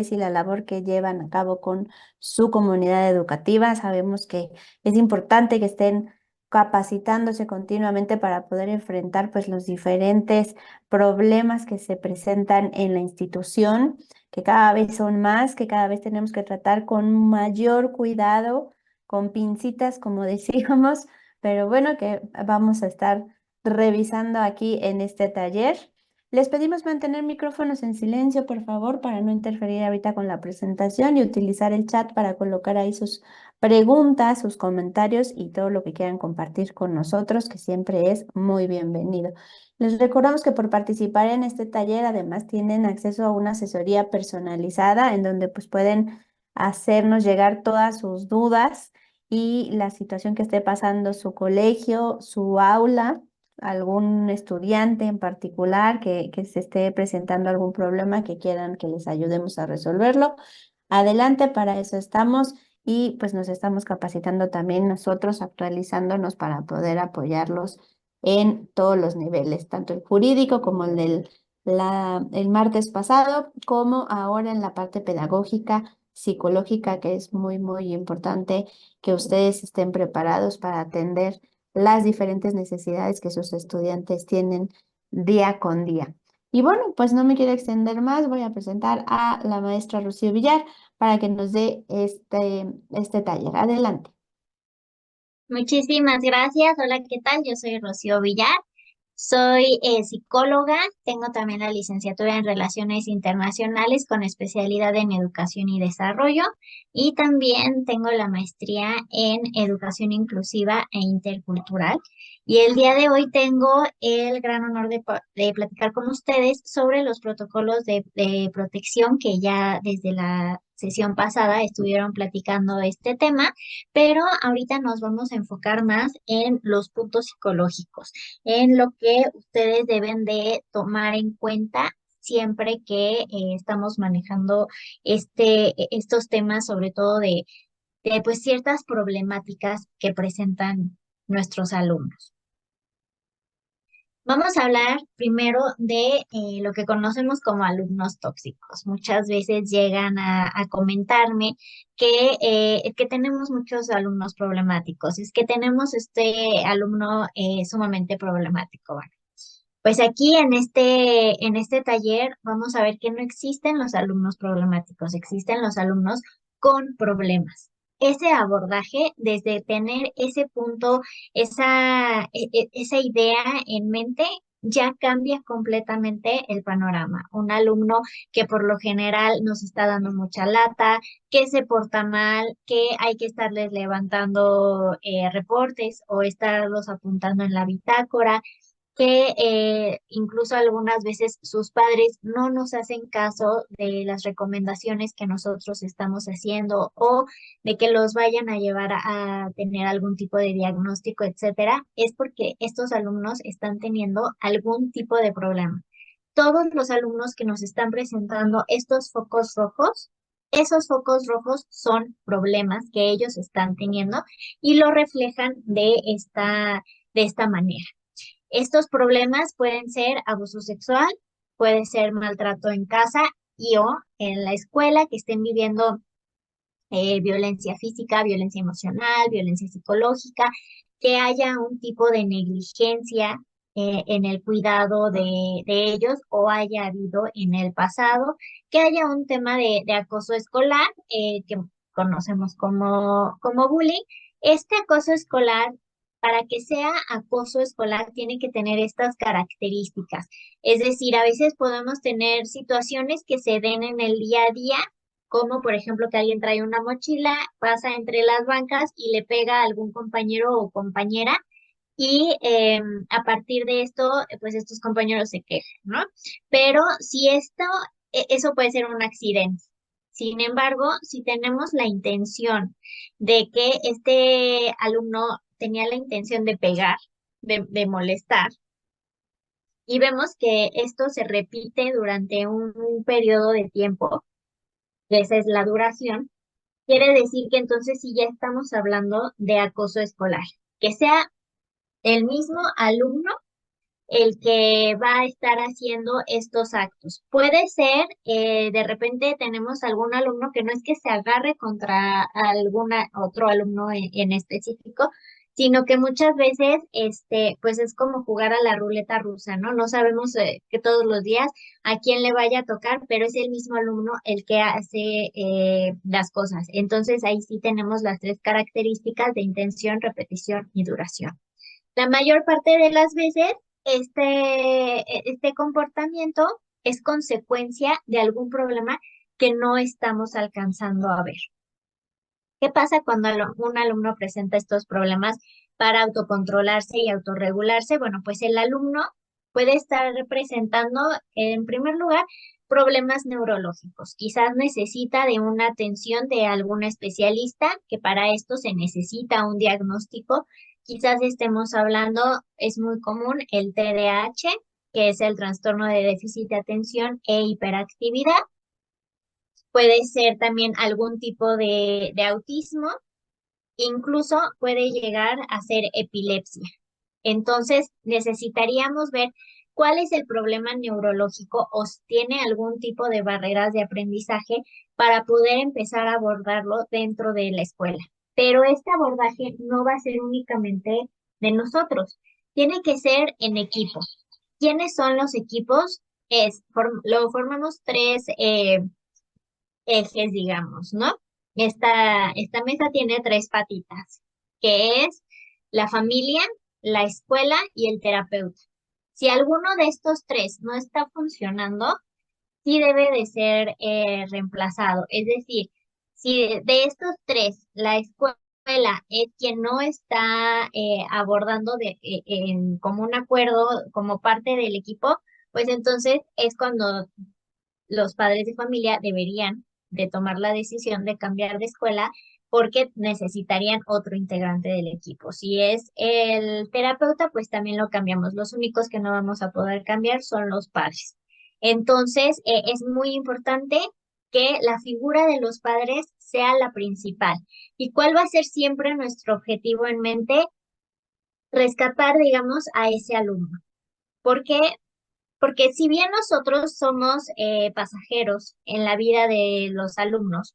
y la labor que llevan a cabo con su comunidad educativa. Sabemos que es importante que estén capacitándose continuamente para poder enfrentar pues los diferentes problemas que se presentan en la institución, que cada vez son más, que cada vez tenemos que tratar con mayor cuidado, con pincitas, como decíamos, pero bueno, que vamos a estar revisando aquí en este taller. Les pedimos mantener micrófonos en silencio, por favor, para no interferir ahorita con la presentación y utilizar el chat para colocar ahí sus preguntas, sus comentarios y todo lo que quieran compartir con nosotros, que siempre es muy bienvenido. Les recordamos que por participar en este taller además tienen acceso a una asesoría personalizada en donde pues pueden hacernos llegar todas sus dudas y la situación que esté pasando su colegio, su aula, algún estudiante en particular que se esté presentando algún problema que quieran que les ayudemos a resolverlo. Adelante, para eso estamos y pues nos estamos capacitando también nosotros, actualizándonos para poder apoyarlos en todos los niveles, tanto el jurídico como el martes pasado, como ahora en la parte pedagógica, psicológica, que es muy, muy importante que ustedes estén preparados para atender las diferentes necesidades que sus estudiantes tienen día con día. Y bueno, pues no me quiero extender más, voy a presentar a la maestra Rocío Villar para que nos dé este taller. Adelante. Muchísimas gracias. Hola, ¿qué tal? Yo soy Rocío Villar. Soy psicóloga. Tengo también la licenciatura en Relaciones Internacionales con especialidad en Educación y Desarrollo. Y también tengo la maestría en Educación Inclusiva e Intercultural. Y el día de hoy tengo el gran honor de platicar con ustedes sobre los protocolos de protección que ya desde la sesión pasada estuvieron platicando este tema, pero ahorita nos vamos a enfocar más en los puntos psicológicos, en lo que ustedes deben de tomar en cuenta siempre que estamos manejando estos temas, sobre todo de pues ciertas problemáticas que presentan nuestros alumnos. Vamos a hablar primero de lo que conocemos como alumnos tóxicos. Muchas veces llegan a comentarme que tenemos muchos alumnos problemáticos, es que tenemos este alumno sumamente problemático. Bueno, pues aquí en este taller vamos a ver que no existen los alumnos problemáticos, existen los alumnos con problemas. Ese abordaje, desde tener ese punto, esa idea en mente, ya cambia completamente el panorama. Un alumno que por lo general nos está dando mucha lata, que se porta mal, que hay que estarles levantando reportes o estarlos apuntando en la bitácora, que incluso algunas veces sus padres no nos hacen caso de las recomendaciones que nosotros estamos haciendo o de que los vayan a llevar a tener algún tipo de diagnóstico, etcétera, es porque estos alumnos están teniendo algún tipo de problema. Todos los alumnos que nos están presentando estos focos rojos, esos focos rojos son problemas que ellos están teniendo y lo reflejan de esta manera. Estos problemas pueden ser abuso sexual, puede ser maltrato en casa y o en la escuela, que estén viviendo violencia física, violencia emocional, violencia psicológica, que haya un tipo de negligencia en el cuidado de ellos o haya habido en el pasado, que haya un tema de acoso escolar, que conocemos como bullying. Este acoso escolar, para que sea acoso escolar, tiene que tener estas características. Es decir, a veces podemos tener situaciones que se den en el día a día, como por ejemplo que alguien trae una mochila, pasa entre las bancas y le pega a algún compañero o compañera y a partir de esto, pues estos compañeros se quejan, ¿no? Pero si eso puede ser un accidente. Sin embargo, si tenemos la intención de que este alumno tenía la intención de pegar, de molestar, y vemos que esto se repite durante un periodo de tiempo, que esa es la duración, quiere decir que entonces sí ya estamos hablando de acoso escolar, que sea el mismo alumno el que va a estar haciendo estos actos. Puede ser, de repente tenemos algún alumno que no es que se agarre contra alguna otro alumno en específico, sino que muchas veces, pues es como jugar a la ruleta rusa, ¿no? No sabemos que todos los días a quién le vaya a tocar, pero es el mismo alumno el que hace las cosas. Entonces ahí sí tenemos las tres características de intención, repetición y duración. La mayor parte de las veces, este comportamiento es consecuencia de algún problema que no estamos alcanzando a ver. ¿Qué pasa cuando un alumno presenta estos problemas para autocontrolarse y autorregularse? Bueno, pues el alumno puede estar presentando, en primer lugar, problemas neurológicos. Quizás necesita de una atención de algún especialista, que para esto se necesita un diagnóstico. Quizás estemos hablando, es muy común, el TDAH, que es el trastorno de déficit de atención e hiperactividad. Puede ser también algún tipo de autismo, incluso puede llegar a ser epilepsia. Entonces, necesitaríamos ver cuál es el problema neurológico o si tiene algún tipo de barreras de aprendizaje para poder empezar a abordarlo dentro de la escuela. Pero este abordaje no va a ser únicamente de nosotros, tiene que ser en equipo. ¿Quiénes son los equipos? Lo formamos tres ejes, digamos, ¿no? Esta mesa tiene tres patitas, que es la familia, la escuela y el terapeuta. Si alguno de estos tres no está funcionando, sí debe de ser reemplazado. Es decir, si de estos tres la escuela es quien no está abordando en común acuerdo como parte del equipo, pues entonces es cuando los padres de familia deberían de tomar la decisión de cambiar de escuela porque necesitarían otro integrante del equipo. Si es el terapeuta, pues también lo cambiamos. Los únicos que no vamos a poder cambiar son los padres. Entonces, es muy importante que la figura de los padres sea la principal. ¿Y cuál va a ser siempre nuestro objetivo en mente? Rescatar, digamos, a ese alumno. ¿Por qué? Porque si bien nosotros somos pasajeros en la vida de los alumnos,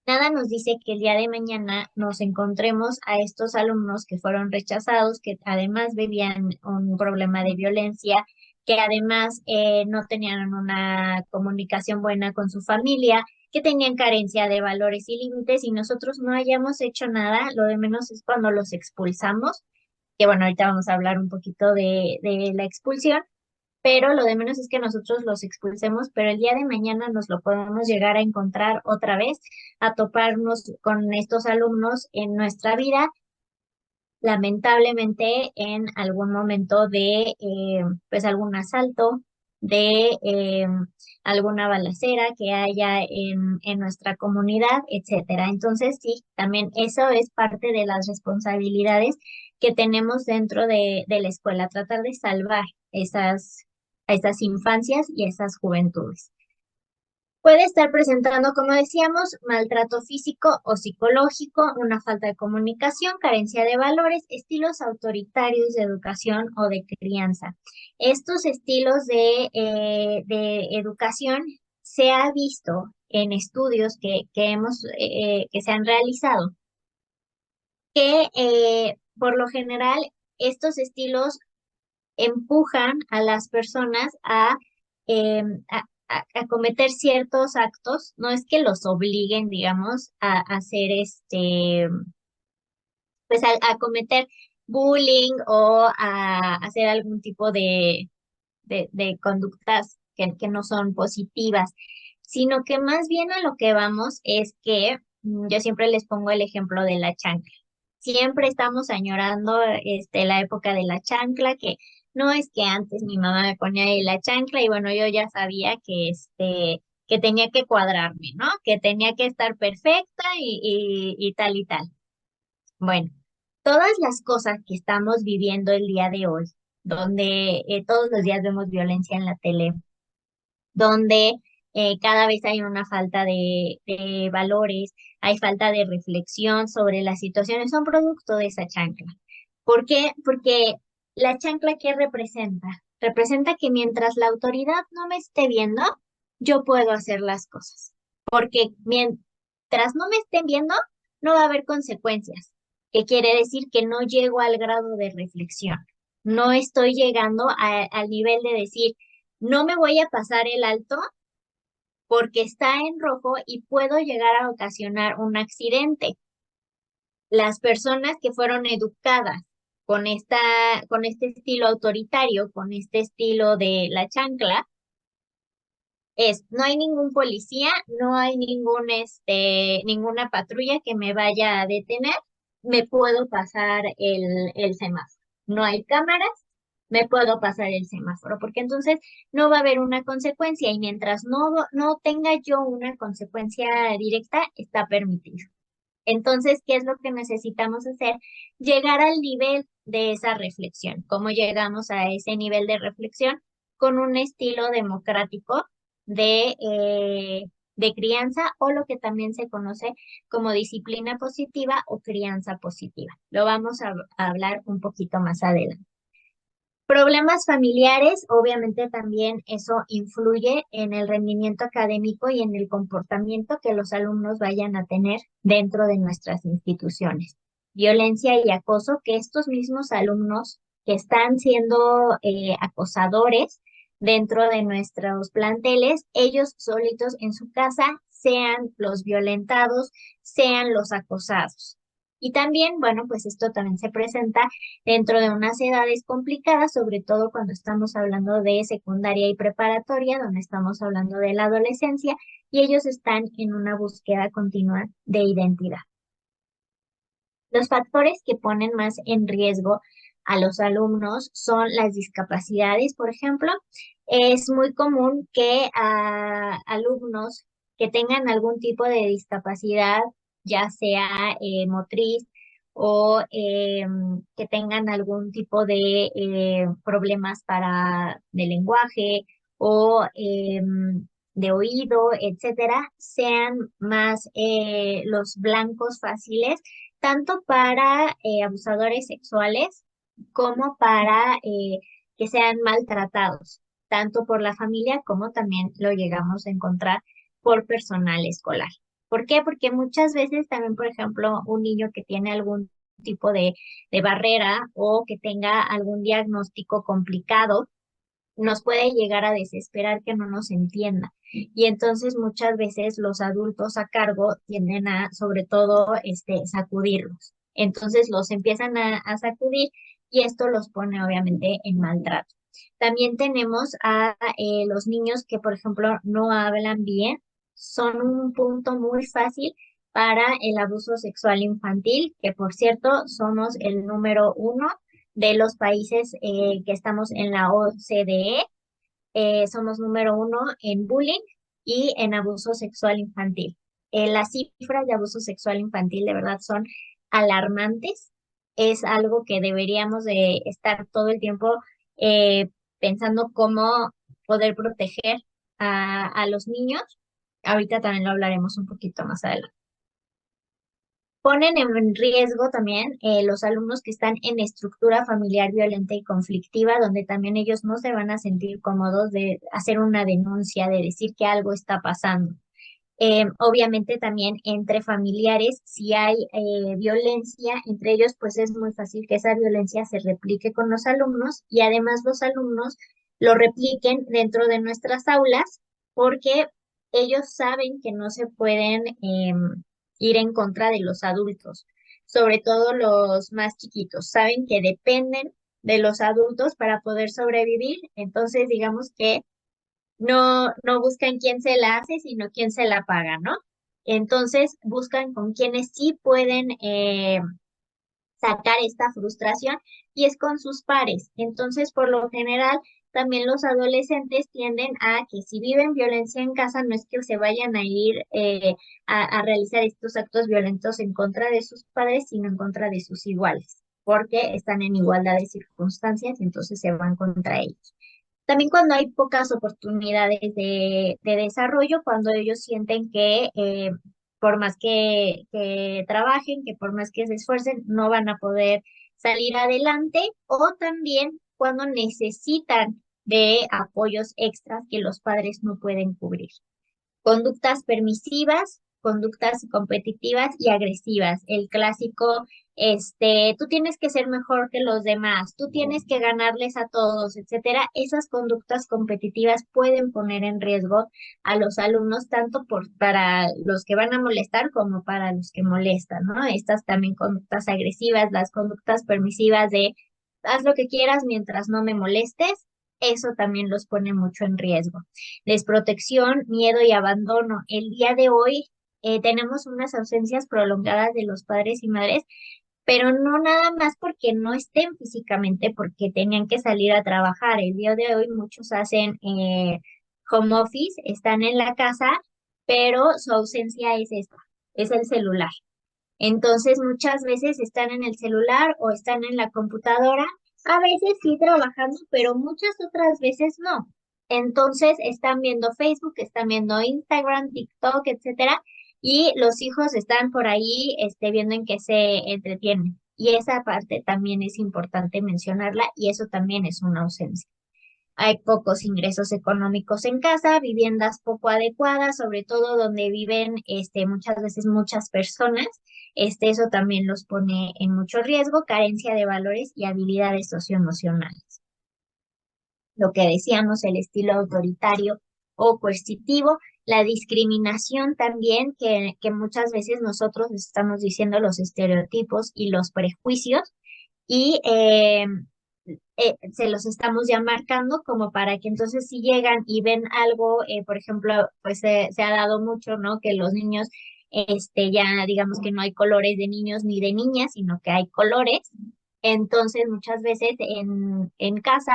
nada nos dice que el día de mañana nos encontremos a estos alumnos que fueron rechazados, que además vivían un problema de violencia, que además no tenían una comunicación buena con su familia, que tenían carencia de valores y límites y nosotros no hayamos hecho nada, lo de menos es cuando los expulsamos, que bueno, ahorita vamos a hablar un poquito de la expulsión, pero lo de menos es que nosotros los expulsemos, pero el día de mañana nos lo podemos llegar a encontrar otra vez, a toparnos con estos alumnos en nuestra vida, lamentablemente en algún momento de pues algún asalto, de alguna balacera que haya en nuestra comunidad, etcétera. Entonces, sí, también eso es parte de las responsabilidades que tenemos dentro de la escuela, tratar de salvar a esas infancias y esas juventudes. Puede estar presentando, como decíamos, maltrato físico o psicológico, una falta de comunicación, carencia de valores, estilos autoritarios de educación o de crianza. Estos estilos de educación se ha visto en estudios que se han realizado, que por lo general estos estilos empujan a las personas a cometer ciertos actos, no es que los obliguen, digamos, a hacer pues a cometer bullying o a hacer algún tipo de conductas que no son positivas, sino que más bien a lo que vamos es que yo siempre les pongo el ejemplo de la chancla. Siempre estamos añorando la época de la chancla, que no es que antes mi mamá me ponía ahí la chancla y bueno, yo ya sabía que tenía que cuadrarme, ¿no? Que tenía que estar perfecta y tal y tal. Bueno, todas las cosas que estamos viviendo el día de hoy, donde todos los días vemos violencia en la tele, donde cada vez hay una falta de valores, hay falta de reflexión sobre las situaciones, son producto de esa chancla. ¿Por qué? Porque La chancla, ¿qué representa? Representa que mientras la autoridad no me esté viendo, yo puedo hacer las cosas. Porque mientras no me estén viendo, no va a haber consecuencias. ¿Qué quiere decir? Que no llego al grado de reflexión. No estoy llegando al nivel de decir, no me voy a pasar el alto porque está en rojo y puedo llegar a ocasionar un accidente. Las personas que fueron educadas con este estilo autoritario, con este estilo de la chancla, no hay ningún policía, no hay ninguna patrulla que me vaya a detener, me puedo pasar el semáforo. No hay cámaras, me puedo pasar el semáforo, porque entonces no va a haber una consecuencia y mientras no tenga yo una consecuencia directa, está permitido. Entonces, ¿qué es lo que necesitamos hacer? Llegar al nivel de esa reflexión. ¿Cómo llegamos a ese nivel de reflexión? Con un estilo democrático de crianza o lo que también se conoce como disciplina positiva o crianza positiva. Lo vamos a hablar un poquito más adelante. Problemas familiares, obviamente también eso influye en el rendimiento académico y en el comportamiento que los alumnos vayan a tener dentro de nuestras instituciones. Violencia y acoso, que estos mismos alumnos que están siendo acosadores dentro de nuestros planteles, ellos solitos en su casa sean los violentados, sean los acosados. Y también, bueno, pues esto también se presenta dentro de unas edades complicadas, sobre todo cuando estamos hablando de secundaria y preparatoria, donde estamos hablando de la adolescencia, y ellos están en una búsqueda continua de identidad. Los factores que ponen más en riesgo a los alumnos son las discapacidades, por ejemplo. Es muy común que a alumnos que tengan algún tipo de discapacidad, ya sea motriz o que tengan algún tipo de problemas de lenguaje o de oído, etcétera, sean más los blancos fáciles tanto para abusadores sexuales como para que sean maltratados, tanto por la familia como también lo llegamos a encontrar por personal escolar. ¿Por qué? Porque muchas veces también, por ejemplo, un niño que tiene algún tipo de barrera o que tenga algún diagnóstico complicado, nos puede llegar a desesperar que no nos entienda. Y entonces muchas veces los adultos a cargo tienden a, sobre todo, sacudirlos. Entonces los empiezan a sacudir y esto los pone obviamente en maltrato. También tenemos a los niños que, por ejemplo, no hablan bien. Son un punto muy fácil para el abuso sexual infantil, que por cierto somos el número uno de los países que estamos en la OCDE. Somos número uno en bullying y en abuso sexual infantil. Las cifras de abuso sexual infantil de verdad son alarmantes. Es algo que deberíamos de estar todo el tiempo eh, pensando cómo poder proteger a los niños. Ahorita también lo hablaremos un poquito más adelante. Ponen en riesgo también los alumnos que están en estructura familiar violenta y conflictiva, donde también ellos no se van a sentir cómodos de hacer una denuncia, de decir que algo está pasando. Obviamente también entre familiares, si hay violencia entre ellos, pues es muy fácil que esa violencia se replique con los alumnos y además los alumnos lo repliquen dentro de nuestras aulas porque ellos saben que no se pueden ir en contra de los adultos, sobre todo los más chiquitos, saben que dependen de los adultos para poder sobrevivir, entonces digamos que no buscan quién se la hace, sino quién se la paga, ¿no? Entonces buscan con quienes sí pueden sacar esta frustración y es con sus pares. Entonces, por lo general, también los adolescentes tienden a que si viven violencia en casa, no es que se vayan a ir a realizar estos actos violentos en contra de sus padres, sino en contra de sus iguales, porque están en igualdad de circunstancias, entonces se van contra ellos. También cuando hay pocas oportunidades de desarrollo, cuando ellos sienten que por más que trabajen, que por más que se esfuercen, no van a poder salir adelante o también cuando necesitan de apoyos extras que los padres no pueden cubrir. Conductas permisivas, conductas competitivas y agresivas. El clásico, tú tienes que ser mejor que los demás, tú tienes que ganarles a todos, etcétera. Esas conductas competitivas pueden poner en riesgo a los alumnos tanto para los que van a molestar como para los que molestan, ¿no? Estas también conductas agresivas, las conductas permisivas de haz lo que quieras mientras no me molestes, eso también los pone mucho en riesgo. Desprotección, miedo y abandono. El día de hoy tenemos unas ausencias prolongadas de los padres y madres, pero no nada más porque no estén físicamente, porque tenían que salir a trabajar. El día de hoy muchos hacen home office, están en la casa, pero su ausencia es esta, es el celular. Entonces, muchas veces están en el celular o están en la computadora, a veces sí trabajando, pero muchas otras veces no. Entonces, están viendo Facebook, están viendo Instagram, TikTok, etcétera, y los hijos están por ahí, viendo en qué se entretienen. Y esa parte también es importante mencionarla y eso también es una ausencia. Hay pocos ingresos económicos en casa, viviendas poco adecuadas, sobre todo donde viven muchas veces muchas personas. Eso también los pone en mucho riesgo, carencia de valores y habilidades socioemocionales. Lo que decíamos, el estilo autoritario o coercitivo, la discriminación también, que muchas veces nosotros estamos diciendo los estereotipos y los prejuicios, y se los estamos ya marcando como para que entonces si llegan y ven algo, por ejemplo, pues se ha dado mucho, ¿no? Que los niños, ya digamos que no hay colores de niños ni de niñas, sino que hay colores. Entonces muchas veces en casa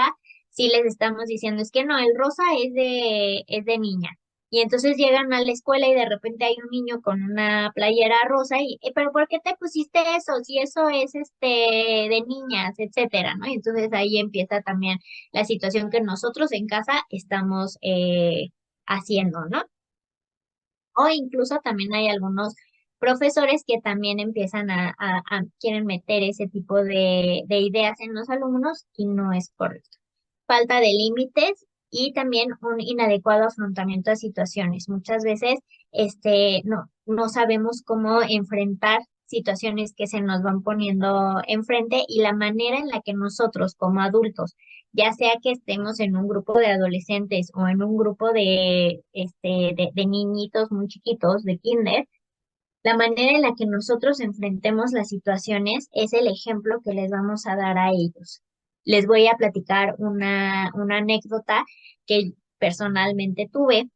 sí les estamos diciendo, es que no, el rosa es de niña. Y entonces llegan a la escuela y de repente hay un niño con una playera rosa y, pero ¿por qué te pusiste eso? Si eso es de niñas, etcétera, ¿no? Y entonces ahí empieza también la situación que nosotros en casa estamos haciendo, ¿no? O incluso también hay algunos profesores que también empiezan quieren meter ese tipo de ideas en los alumnos y no es correcto. Falta de límites y también un inadecuado afrontamiento a situaciones. Muchas veces, no sabemos cómo enfrentar situaciones que se nos van poniendo enfrente y la manera en la que nosotros como adultos, ya sea que estemos en un grupo de adolescentes o en un grupo de niñitos muy chiquitos, de kinder, la manera en la que nosotros enfrentemos las situaciones es el ejemplo que les vamos a dar a ellos. Les voy a platicar una anécdota que personalmente tuve.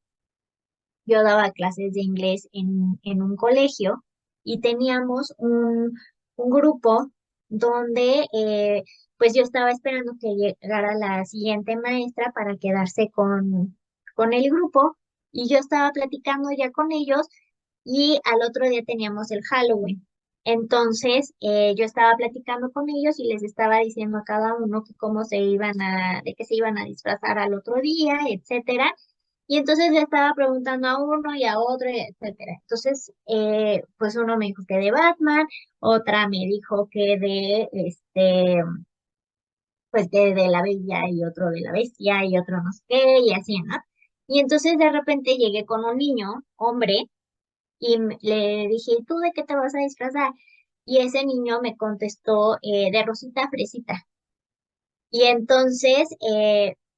Yo daba clases de inglés en un colegio y teníamos un grupo donde pues yo estaba esperando que llegara la siguiente maestra para quedarse con el grupo y yo estaba platicando ya con ellos y al otro día teníamos el Halloween. Entonces, yo estaba platicando con ellos y les estaba diciendo a cada uno que cómo de qué se iban a disfrazar al otro día, etcétera. Y entonces le estaba preguntando a uno y a otro, etcétera. Entonces, pues uno me dijo que de Batman, otra me dijo que pues que de la Bella y otro de la Bestia y otro no sé qué y así, ¿no? Y entonces de repente llegué con un niño, hombre, y le dije, ¿y tú de qué te vas a disfrazar? Y ese niño me contestó de Rosita Fresita. Y entonces,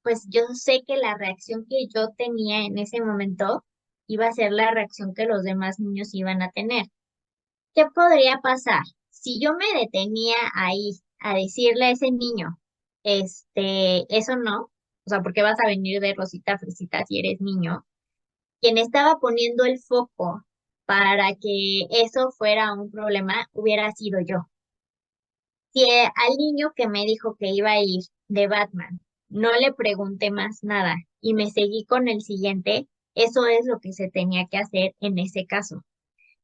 pues yo sé que la reacción que yo tenía en ese momento iba a ser la reacción que los demás niños iban a tener. ¿Qué podría pasar? Si yo me detenía ahí a decirle a ese niño, eso no, o sea, porque vas a venir de Rosita Fresita si eres niño, quien estaba poniendo el foco para que eso fuera un problema hubiera sido yo. Si al niño que me dijo que iba a ir de Batman no le pregunté más nada y me seguí con el siguiente, eso es lo que se tenía que hacer en ese caso.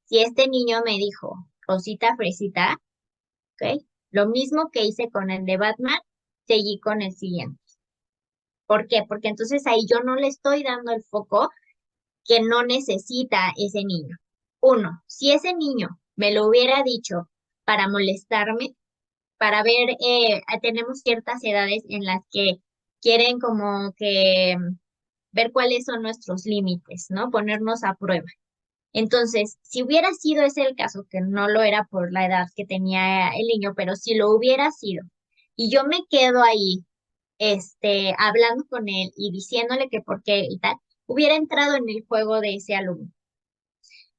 Si este niño me dijo, Rosita Fresita, ¿ok? Lo mismo que hice con el de Batman, seguí con el siguiente. ¿Por qué? Porque entonces ahí yo no le estoy dando el foco que no necesita ese niño. Uno, si ese niño me lo hubiera dicho para molestarme, para ver, tenemos ciertas edades en las que quieren como que ver cuáles son nuestros límites, ¿no? Ponernos a prueba. Entonces, si hubiera sido ese el caso, que no lo era por la edad que tenía el niño, pero si lo hubiera sido, y yo me quedo ahí, hablando con él y diciéndole que por qué y tal, hubiera entrado en el juego de ese alumno.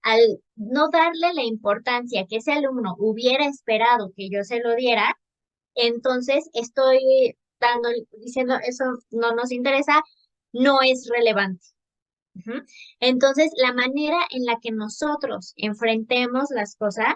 Al no darle la importancia que ese alumno hubiera esperado que yo se lo diera, entonces estoy diciendo, eso no nos interesa, no es relevante. Ujú. Entonces, la manera en la que nosotros enfrentemos las cosas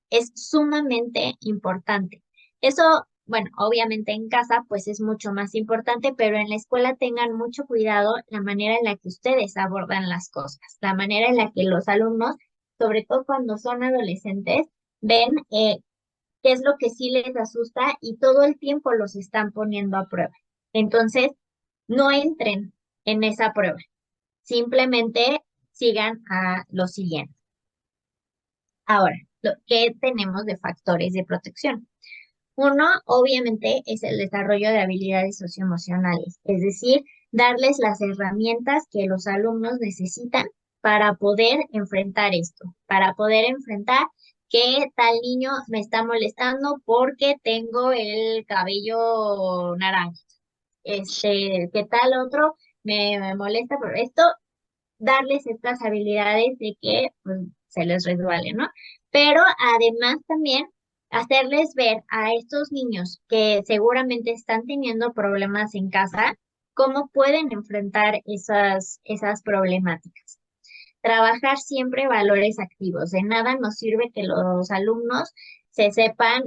es sumamente importante. Eso, bueno, obviamente en casa pues es mucho más importante, pero en la escuela tengan mucho cuidado la manera en la que ustedes abordan las cosas, la manera en la que los alumnos, sobre todo cuando son adolescentes, ven qué es lo que sí les asusta y todo el tiempo los están poniendo a prueba. Entonces, no entren en esa prueba. Simplemente sigan a lo siguiente. Ahora, ¿qué tenemos de factores de protección? Uno, obviamente, es el desarrollo de habilidades socioemocionales, es decir, darles las herramientas que los alumnos necesitan para poder enfrentar esto, para poder enfrentar que tal niño me está molestando porque tengo el cabello naranja, que tal otro me molesta por esto, darles estas habilidades de que pues, se les resbale, ¿no? Pero además también hacerles ver a estos niños que seguramente están teniendo problemas en casa, cómo pueden enfrentar esas problemáticas. Trabajar siempre valores activos. De nada nos sirve que los alumnos se sepan,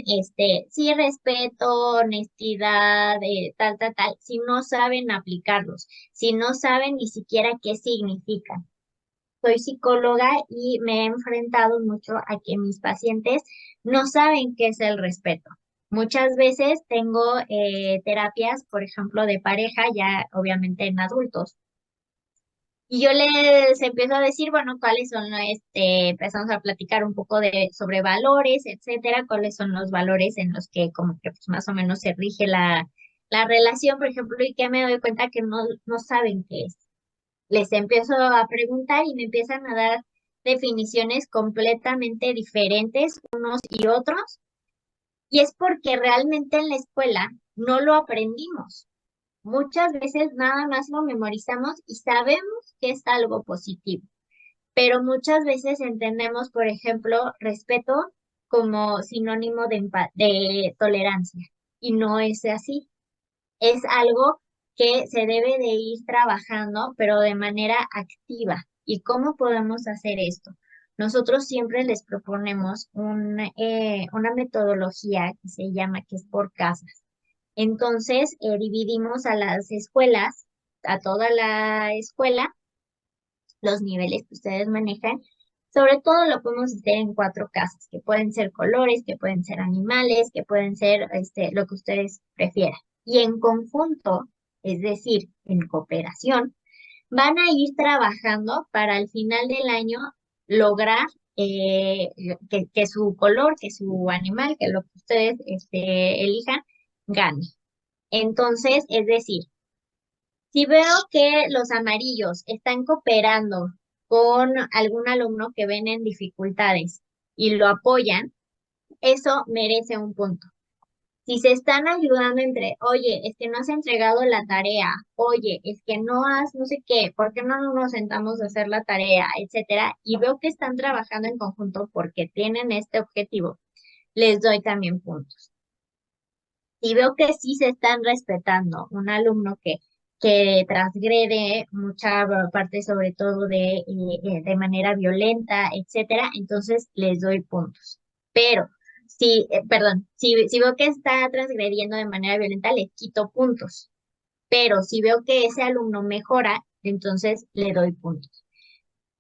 sí, respeto, honestidad, tal, si no saben aplicarlos, si no saben ni siquiera qué significan. Soy psicóloga y me he enfrentado mucho a que mis pacientes no saben qué es el respeto. Muchas veces tengo terapias, por ejemplo, de pareja, ya obviamente en adultos. Y yo les empiezo a decir, bueno, cuáles son, empezamos a platicar un poco sobre valores, etcétera, cuáles son los valores en los que como que pues, más o menos se rige la relación, por ejemplo, y que me doy cuenta que no saben qué es. Les empiezo a preguntar y me empiezan a dar definiciones completamente diferentes unos y otros, y es porque realmente en la escuela no lo aprendimos. Muchas veces nada más lo memorizamos y sabemos que es algo positivo, pero muchas veces entendemos, por ejemplo, respeto como sinónimo de tolerancia, y no es así. Es algo que se debe de ir trabajando, pero de manera activa. ¿Y cómo podemos hacer esto? Nosotros siempre les proponemos una metodología que se llama, que es por casas. Entonces, dividimos a las escuelas, a toda la escuela, los niveles que ustedes manejan. Sobre todo lo podemos hacer en 4 casas, que pueden ser colores, que pueden ser animales, que pueden ser lo que ustedes prefieran. Y en conjunto, es decir, en cooperación, van a ir trabajando para al final del año lograr que su color, que su animal, que lo que ustedes elijan, gane. Entonces, es decir, si veo que los amarillos están cooperando con algún alumno que ven en dificultades y lo apoyan, eso merece un punto. Si se están ayudando entre, oye, es que no has entregado la tarea, oye, es que no has no sé qué, ¿por qué no nos sentamos a hacer la tarea, etcétera? Y veo que están trabajando en conjunto porque tienen este objetivo, les doy también puntos. Si veo que sí se están respetando, un alumno que transgrede mucha parte, sobre todo de manera violenta, etcétera, entonces les doy puntos. Pero perdón, si veo que está transgrediendo de manera violenta, les quito puntos. Pero si veo que ese alumno mejora, entonces le doy puntos.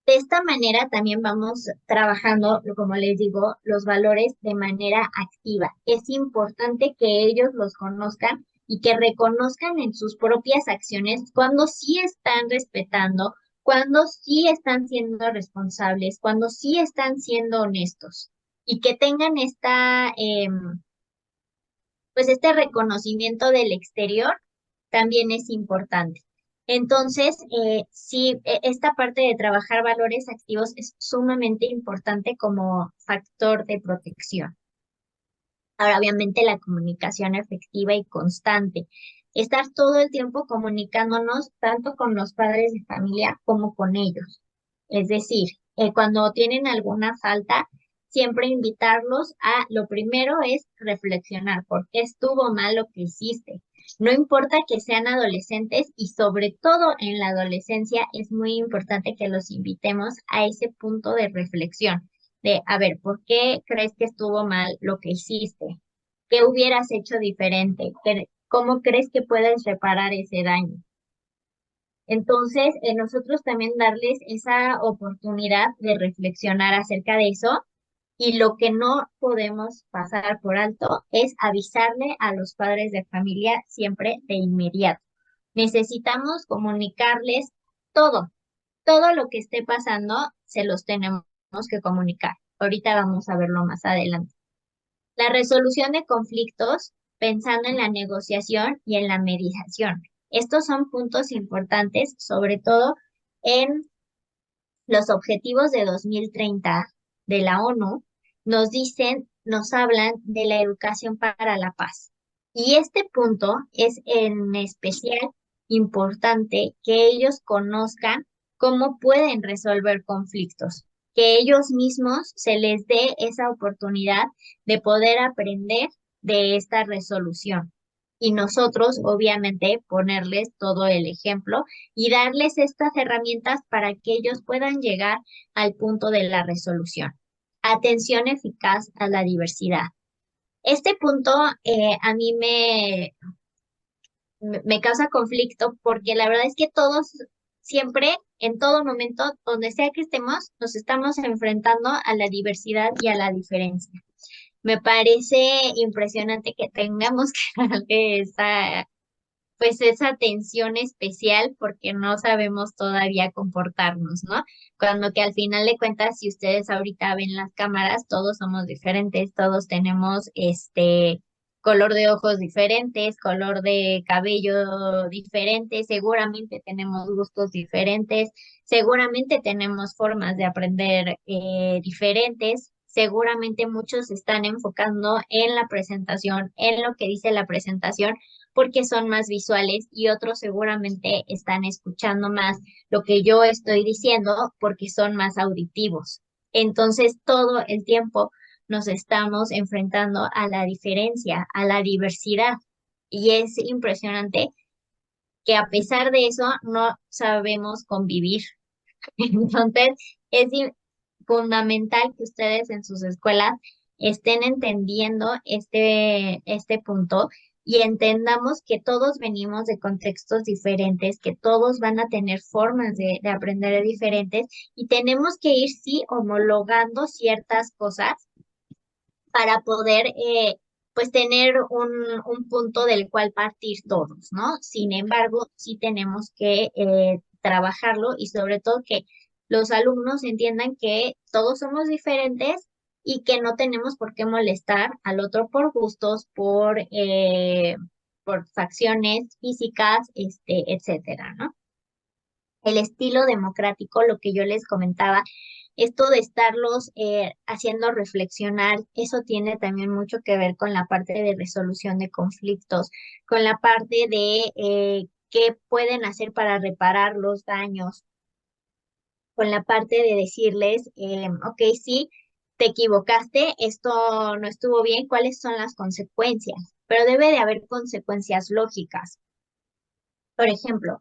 De esta manera también vamos trabajando, como les digo, los valores de manera activa. Es importante que ellos los conozcan y que reconozcan en sus propias acciones cuando sí están respetando, cuando sí están siendo responsables, cuando sí están siendo honestos y que tengan pues este reconocimiento del exterior también es importante. Entonces, sí, esta parte de trabajar valores activos es sumamente importante como factor de protección. Ahora, obviamente, la comunicación efectiva y constante. Estar todo el tiempo comunicándonos tanto con los padres de familia como con ellos. Es decir, cuando tienen alguna falta, siempre invitarlos a, lo primero es reflexionar, por qué estuvo mal lo que hiciste. No importa que sean adolescentes y sobre todo en la adolescencia es muy importante que los invitemos a ese punto de reflexión de, a ver, ¿por qué crees que estuvo mal lo que hiciste? ¿Qué hubieras hecho diferente? ¿Cómo crees que puedes reparar ese daño? Entonces, nosotros también darles esa oportunidad de reflexionar acerca de eso y lo que no podemos pasar por alto es avisarle a los padres de familia siempre de inmediato. Necesitamos comunicarles todo, todo lo que esté pasando, se los tenemos que comunicar. Ahorita vamos a verlo más adelante. La resolución de conflictos pensando en la negociación y en la mediación. Estos son puntos importantes, sobre todo en los objetivos de 2030 de la ONU. Nos dicen, nos hablan de la educación para la paz. Y este punto es en especial importante que ellos conozcan cómo pueden resolver conflictos, que ellos mismos se les dé esa oportunidad de poder aprender de esta resolución. Y nosotros, obviamente, ponerles todo el ejemplo y darles estas herramientas para que ellos puedan llegar al punto de la resolución. Atención eficaz a la diversidad. Este punto a mí me causa conflicto porque la verdad es que todos siempre, en todo momento, donde sea que estemos, nos estamos enfrentando a la diversidad y a la diferencia. Me parece impresionante que tengamos que darle pues esa atención especial porque no sabemos todavía comportarnos, ¿no? Cuando que al final de cuentas, si ustedes ahorita ven las cámaras, todos somos diferentes, todos tenemos color de ojos diferentes, color de cabello diferente, seguramente tenemos gustos diferentes, seguramente tenemos formas de aprender diferentes. Seguramente muchos se están enfocando en la presentación, en lo que dice la presentación, porque son más visuales y otros seguramente están escuchando más lo que yo estoy diciendo porque son más auditivos. Entonces, todo el tiempo nos estamos enfrentando a la diferencia, a la diversidad. Y es impresionante que a pesar de eso no sabemos convivir. Entonces, es fundamental que ustedes en sus escuelas estén entendiendo este punto y entendamos que todos venimos de contextos diferentes, que todos van a tener formas de aprender diferentes y tenemos que ir, sí, homologando ciertas cosas para poder, pues, tener un punto del cual partir todos, ¿no? Sin embargo, sí tenemos que trabajarlo y sobre todo que los alumnos entiendan que todos somos diferentes y que no tenemos por qué molestar al otro por gustos, por facciones físicas, etcétera, ¿no? El estilo democrático, lo que yo les comentaba, esto de estarlos haciendo reflexionar, eso tiene también mucho que ver con la parte de resolución de conflictos, con la parte de qué pueden hacer para reparar los daños, con la parte de decirles, ok, sí, te equivocaste, esto no estuvo bien, ¿cuáles son las consecuencias? Pero debe de haber consecuencias lógicas. Por ejemplo,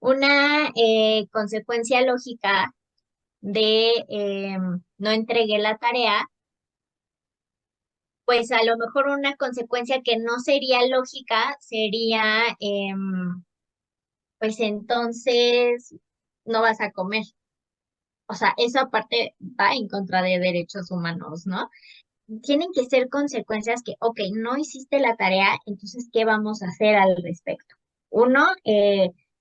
una consecuencia lógica de no entregué la tarea, pues a lo mejor una consecuencia que no sería lógica sería, pues entonces no vas a comer. O sea, esa parte va en contra de derechos humanos, ¿no? Tienen que ser consecuencias que, ok, no hiciste la tarea, entonces, ¿qué vamos a hacer al respecto? Uno,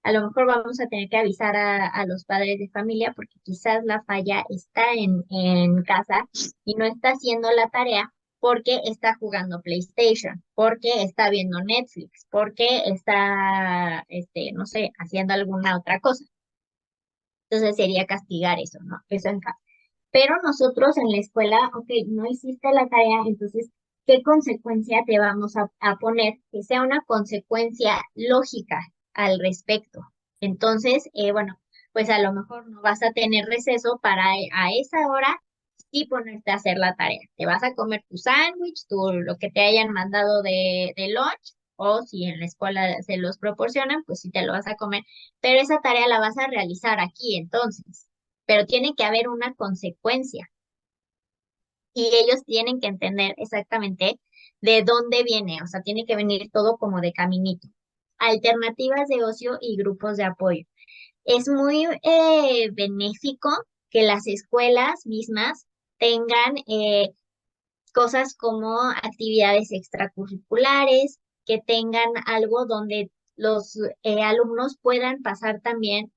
a lo mejor vamos a tener que avisar a los padres de familia porque quizás la falla está en casa y no está haciendo la tarea porque está jugando PlayStation, porque está viendo Netflix, porque está, no sé, haciendo alguna otra cosa. Entonces sería castigar eso, ¿no? Eso en casa. Pero nosotros en la escuela, ok, no hiciste la tarea, entonces, ¿qué consecuencia te vamos a poner? Que sea una consecuencia lógica al respecto. Entonces, bueno, pues a lo mejor no vas a tener receso para a esa hora sí ponerte a hacer la tarea. Te vas a comer tu sándwich, lo que te hayan mandado de lunch, o si en la escuela se los proporcionan, pues sí te lo vas a comer, pero esa tarea la vas a realizar aquí entonces, pero tiene que haber una consecuencia y ellos tienen que entender exactamente de dónde viene, o sea, tiene que venir todo como de caminito. Alternativas de ocio y grupos de apoyo. Es muy benéfico que las escuelas mismas tengan cosas como actividades extracurriculares, que tengan algo donde los alumnos puedan pasar también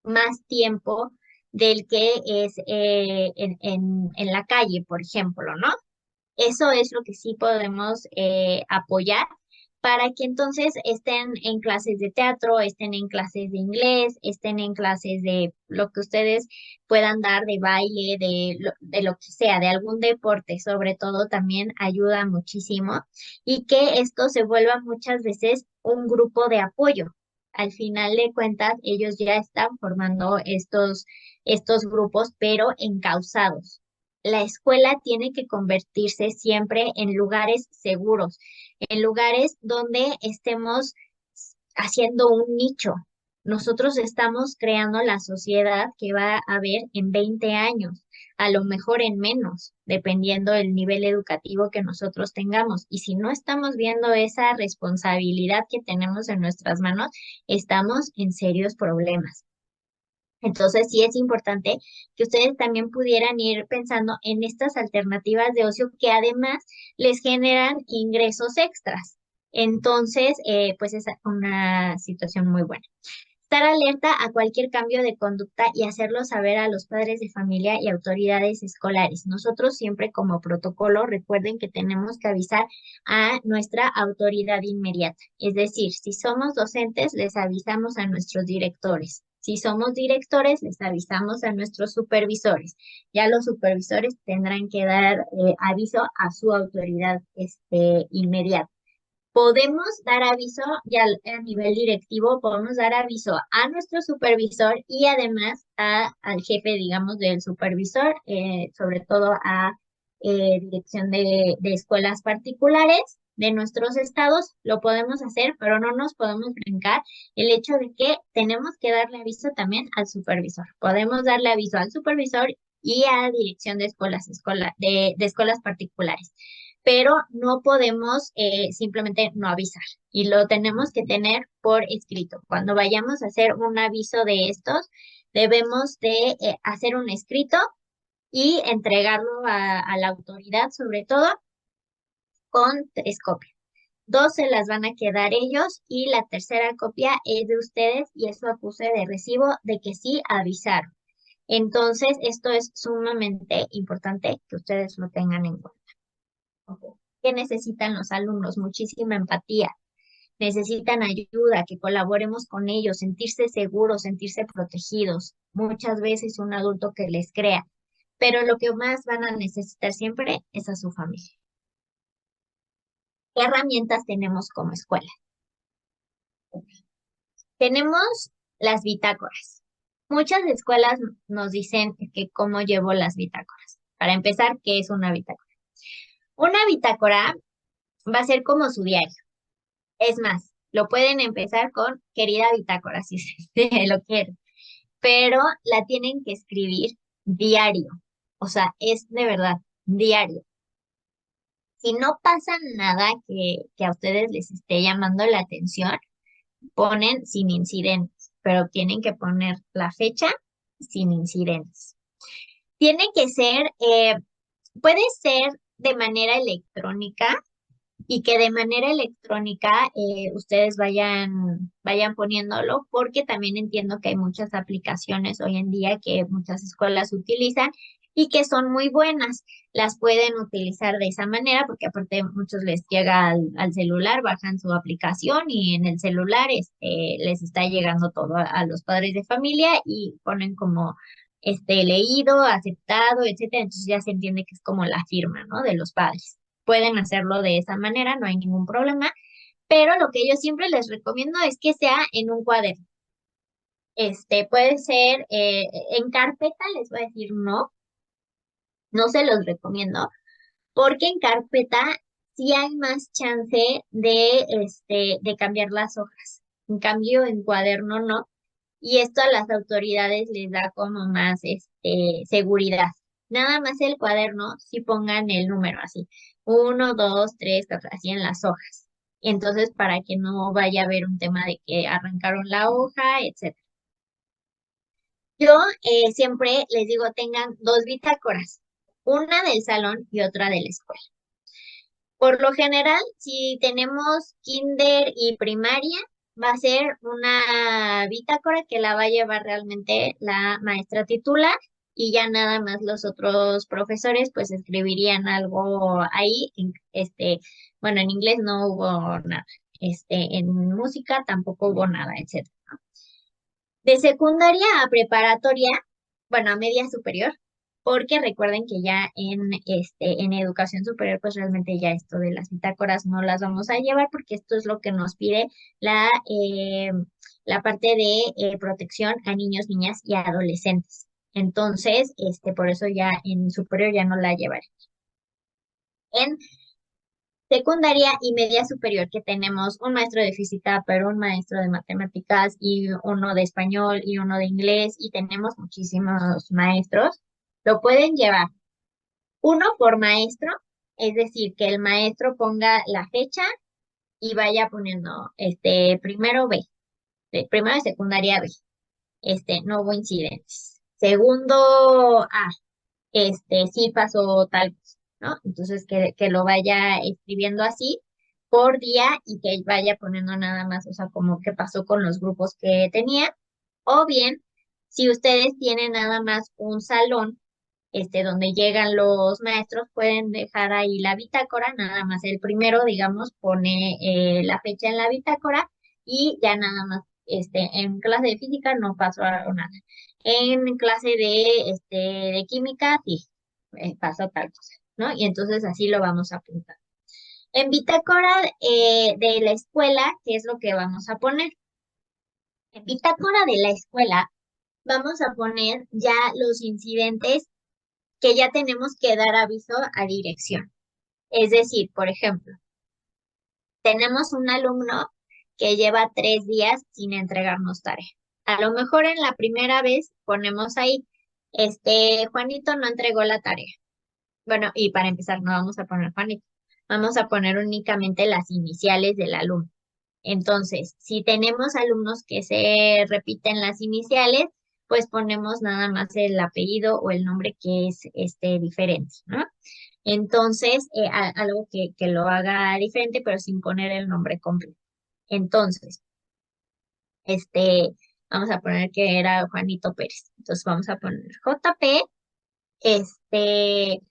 más tiempo del que es en la calle, por ejemplo, ¿no? Eso es lo que sí podemos apoyar para que entonces estén en clases de teatro, estén en clases de inglés, estén en clases de lo que ustedes puedan dar de baile, de lo que sea, de algún deporte, sobre todo también ayuda muchísimo y que esto se vuelva muchas veces un grupo de apoyo. Al final de cuentas, ellos ya están formando estos grupos, pero encausados. La escuela tiene que convertirse siempre en lugares seguros, en lugares donde estemos haciendo un nicho. Nosotros estamos creando la sociedad que va a haber en 20 años, a lo mejor en menos, dependiendo del nivel educativo que nosotros tengamos. Y si no estamos viendo esa responsabilidad que tenemos en nuestras manos, estamos en serios problemas. Entonces, sí es importante que ustedes también pudieran ir pensando en estas alternativas de ocio que además les generan ingresos extras. Entonces, pues es una situación muy buena. Estar alerta a cualquier cambio de conducta y hacerlo saber a los padres de familia y autoridades escolares. Nosotros siempre como protocolo recuerden que tenemos que avisar a nuestra autoridad inmediata. Es decir, si somos docentes, les avisamos a nuestros directores. Si somos directores, les avisamos a nuestros supervisores. Ya los supervisores tendrán que dar aviso a su autoridad inmediata. Podemos dar aviso ya a nivel directivo, podemos dar aviso a nuestro supervisor y además al jefe, digamos, del supervisor, sobre todo a dirección de escuelas particulares de nuestros estados, lo podemos hacer, pero no nos podemos brincar el hecho de que tenemos que darle aviso también al supervisor. Podemos darle aviso al supervisor y a dirección de de escuelas particulares, pero no podemos simplemente no avisar y lo tenemos que tener por escrito. Cuando vayamos a hacer un aviso de estos, debemos de hacer un escrito y entregarlo a la autoridad, sobre todo con 3 copias. 2 se las van a quedar ellos y la tercera copia es de ustedes y eso acuse de recibo de que sí avisaron. Entonces, esto es sumamente importante que ustedes lo tengan en cuenta. ¿Qué necesitan los alumnos? Muchísima empatía. Necesitan ayuda, que colaboremos con ellos, sentirse seguros, sentirse protegidos. Muchas veces un adulto que les crea, pero lo que más van a necesitar siempre es a su familia. ¿Qué herramientas tenemos como escuela? Tenemos las bitácoras. Muchas escuelas nos dicen que cómo llevo las bitácoras. Para empezar, ¿qué es una bitácora? Una bitácora va a ser como su diario. Es más, lo pueden empezar con querida bitácora, si se lo quieren, pero la tienen que escribir diario. O sea, es de verdad diario. Si no pasa nada que a ustedes les esté llamando la atención, ponen sin incidentes, pero tienen que poner la fecha sin incidentes. Tiene que ser, puede ser de manera electrónica y que de manera electrónica ustedes vayan poniéndolo, porque también entiendo que hay muchas aplicaciones hoy en día que muchas escuelas utilizan y que son muy buenas. Las pueden utilizar de esa manera porque aparte muchos les llega al celular, bajan su aplicación y en el celular les está llegando todo a los padres de familia y ponen como leído, aceptado, etcétera. Entonces ya se entiende que es como la firma, ¿no? De los padres. Pueden hacerlo de esa manera, no hay ningún problema, pero lo que yo siempre les recomiendo es que sea en un cuaderno. Puede ser en carpeta, les voy a decir no, no se los recomiendo, porque en carpeta sí hay más chance de cambiar las hojas. En cambio, en cuaderno no. Y esto a las autoridades les da como más seguridad. Nada más el cuaderno, si pongan el número así, uno, dos, tres, cuatro, así en las hojas. Entonces, para que no vaya a haber un tema de que arrancaron la hoja, etc. Yo siempre les digo, tengan dos bitácoras, una del salón y otra de la escuela. Por lo general, si tenemos kinder y primaria, va a ser una bitácora que la va a llevar realmente la maestra titular y ya nada más los otros profesores pues escribirían algo ahí. Bueno, en inglés no hubo nada. En música tampoco hubo nada, etcétera. De secundaria a preparatoria, bueno, a media superior, porque recuerden que ya en educación superior, pues realmente ya esto de las bitácoras no las vamos a llevar porque esto es lo que nos pide la parte de protección a niños, niñas y adolescentes. Entonces, por eso ya en superior ya no la llevaré. En secundaria y media superior, que tenemos un maestro de física, pero un maestro de matemáticas y uno de español y uno de inglés y tenemos muchísimos maestros, lo pueden llevar uno por maestro, es decir, que el maestro ponga la fecha y vaya poniendo primero B, primero de secundaria B, no hubo incidentes. Segundo A, sí pasó tal cosa, ¿no? Entonces que lo vaya escribiendo así por día y que vaya poniendo nada más, o sea, como qué pasó con los grupos que tenía. O bien, si ustedes tienen nada más un salón, donde llegan los maestros, pueden dejar ahí la bitácora, nada más el primero, digamos, pone la fecha en la bitácora y ya nada más, en clase de física no pasó nada. En clase de química, sí, pasó tal cosa, ¿no? Y entonces así lo vamos a apuntar. En bitácora de la escuela, ¿qué es lo que vamos a poner? En bitácora de la escuela vamos a poner ya los incidentes que ya tenemos que dar aviso a dirección. Es decir, por ejemplo, tenemos un alumno que lleva 3 días sin entregarnos tarea. A lo mejor en la primera vez ponemos ahí, Juanito no entregó la tarea. Bueno, y para empezar, no vamos a poner Juanito, vamos a poner únicamente las iniciales del alumno. Entonces, si tenemos alumnos que se repiten las iniciales, pues ponemos nada más el apellido o el nombre que es diferente, ¿no? Entonces, algo que lo haga diferente, pero sin poner el nombre completo. Entonces, este, vamos a poner que era Juanito Pérez. Entonces, vamos a poner JP, este,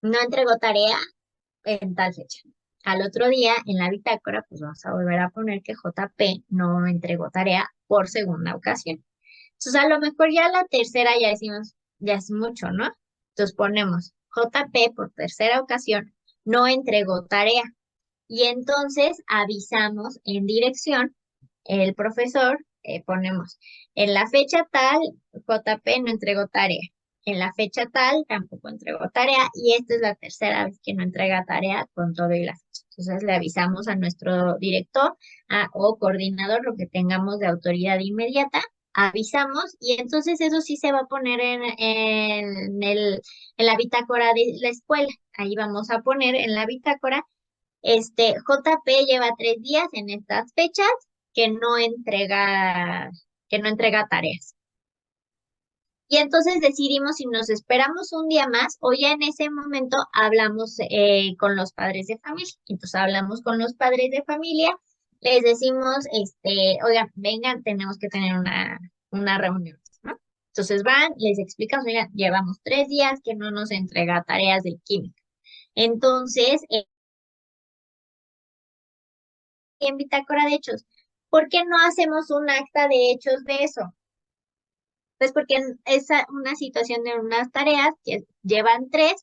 no entregó tarea en tal fecha. Al otro día, en la bitácora, pues vamos a volver a poner que JP no entregó tarea por segunda ocasión. Entonces, a lo mejor ya la tercera ya decimos, ya es mucho, ¿no? Entonces ponemos JP por tercera ocasión no entregó tarea. Y entonces avisamos en dirección, el profesor, ponemos en la fecha tal, JP no entregó tarea. En la fecha tal tampoco entregó tarea y esta es la tercera vez que no entrega tarea con todo y la fecha. Entonces le avisamos a nuestro director o coordinador, lo que tengamos de autoridad inmediata, avisamos y entonces eso sí se va a poner en la bitácora de la escuela. Ahí vamos a poner en la bitácora JP lleva 3 días en estas fechas que no entrega, que no entrega tareas. Y entonces decidimos si nos esperamos un día más o ya en ese momento hablamos con los padres de familia. Entonces hablamos con los padres de familia, les decimos, oigan, vengan, tenemos que tener una reunión, ¿no? Entonces van, les explicas, oigan, llevamos 3 días que no nos entrega tareas de química. Entonces, en bitácora de hechos, ¿por qué no hacemos un acta de hechos de eso? Pues porque es una situación de unas tareas que llevan 3,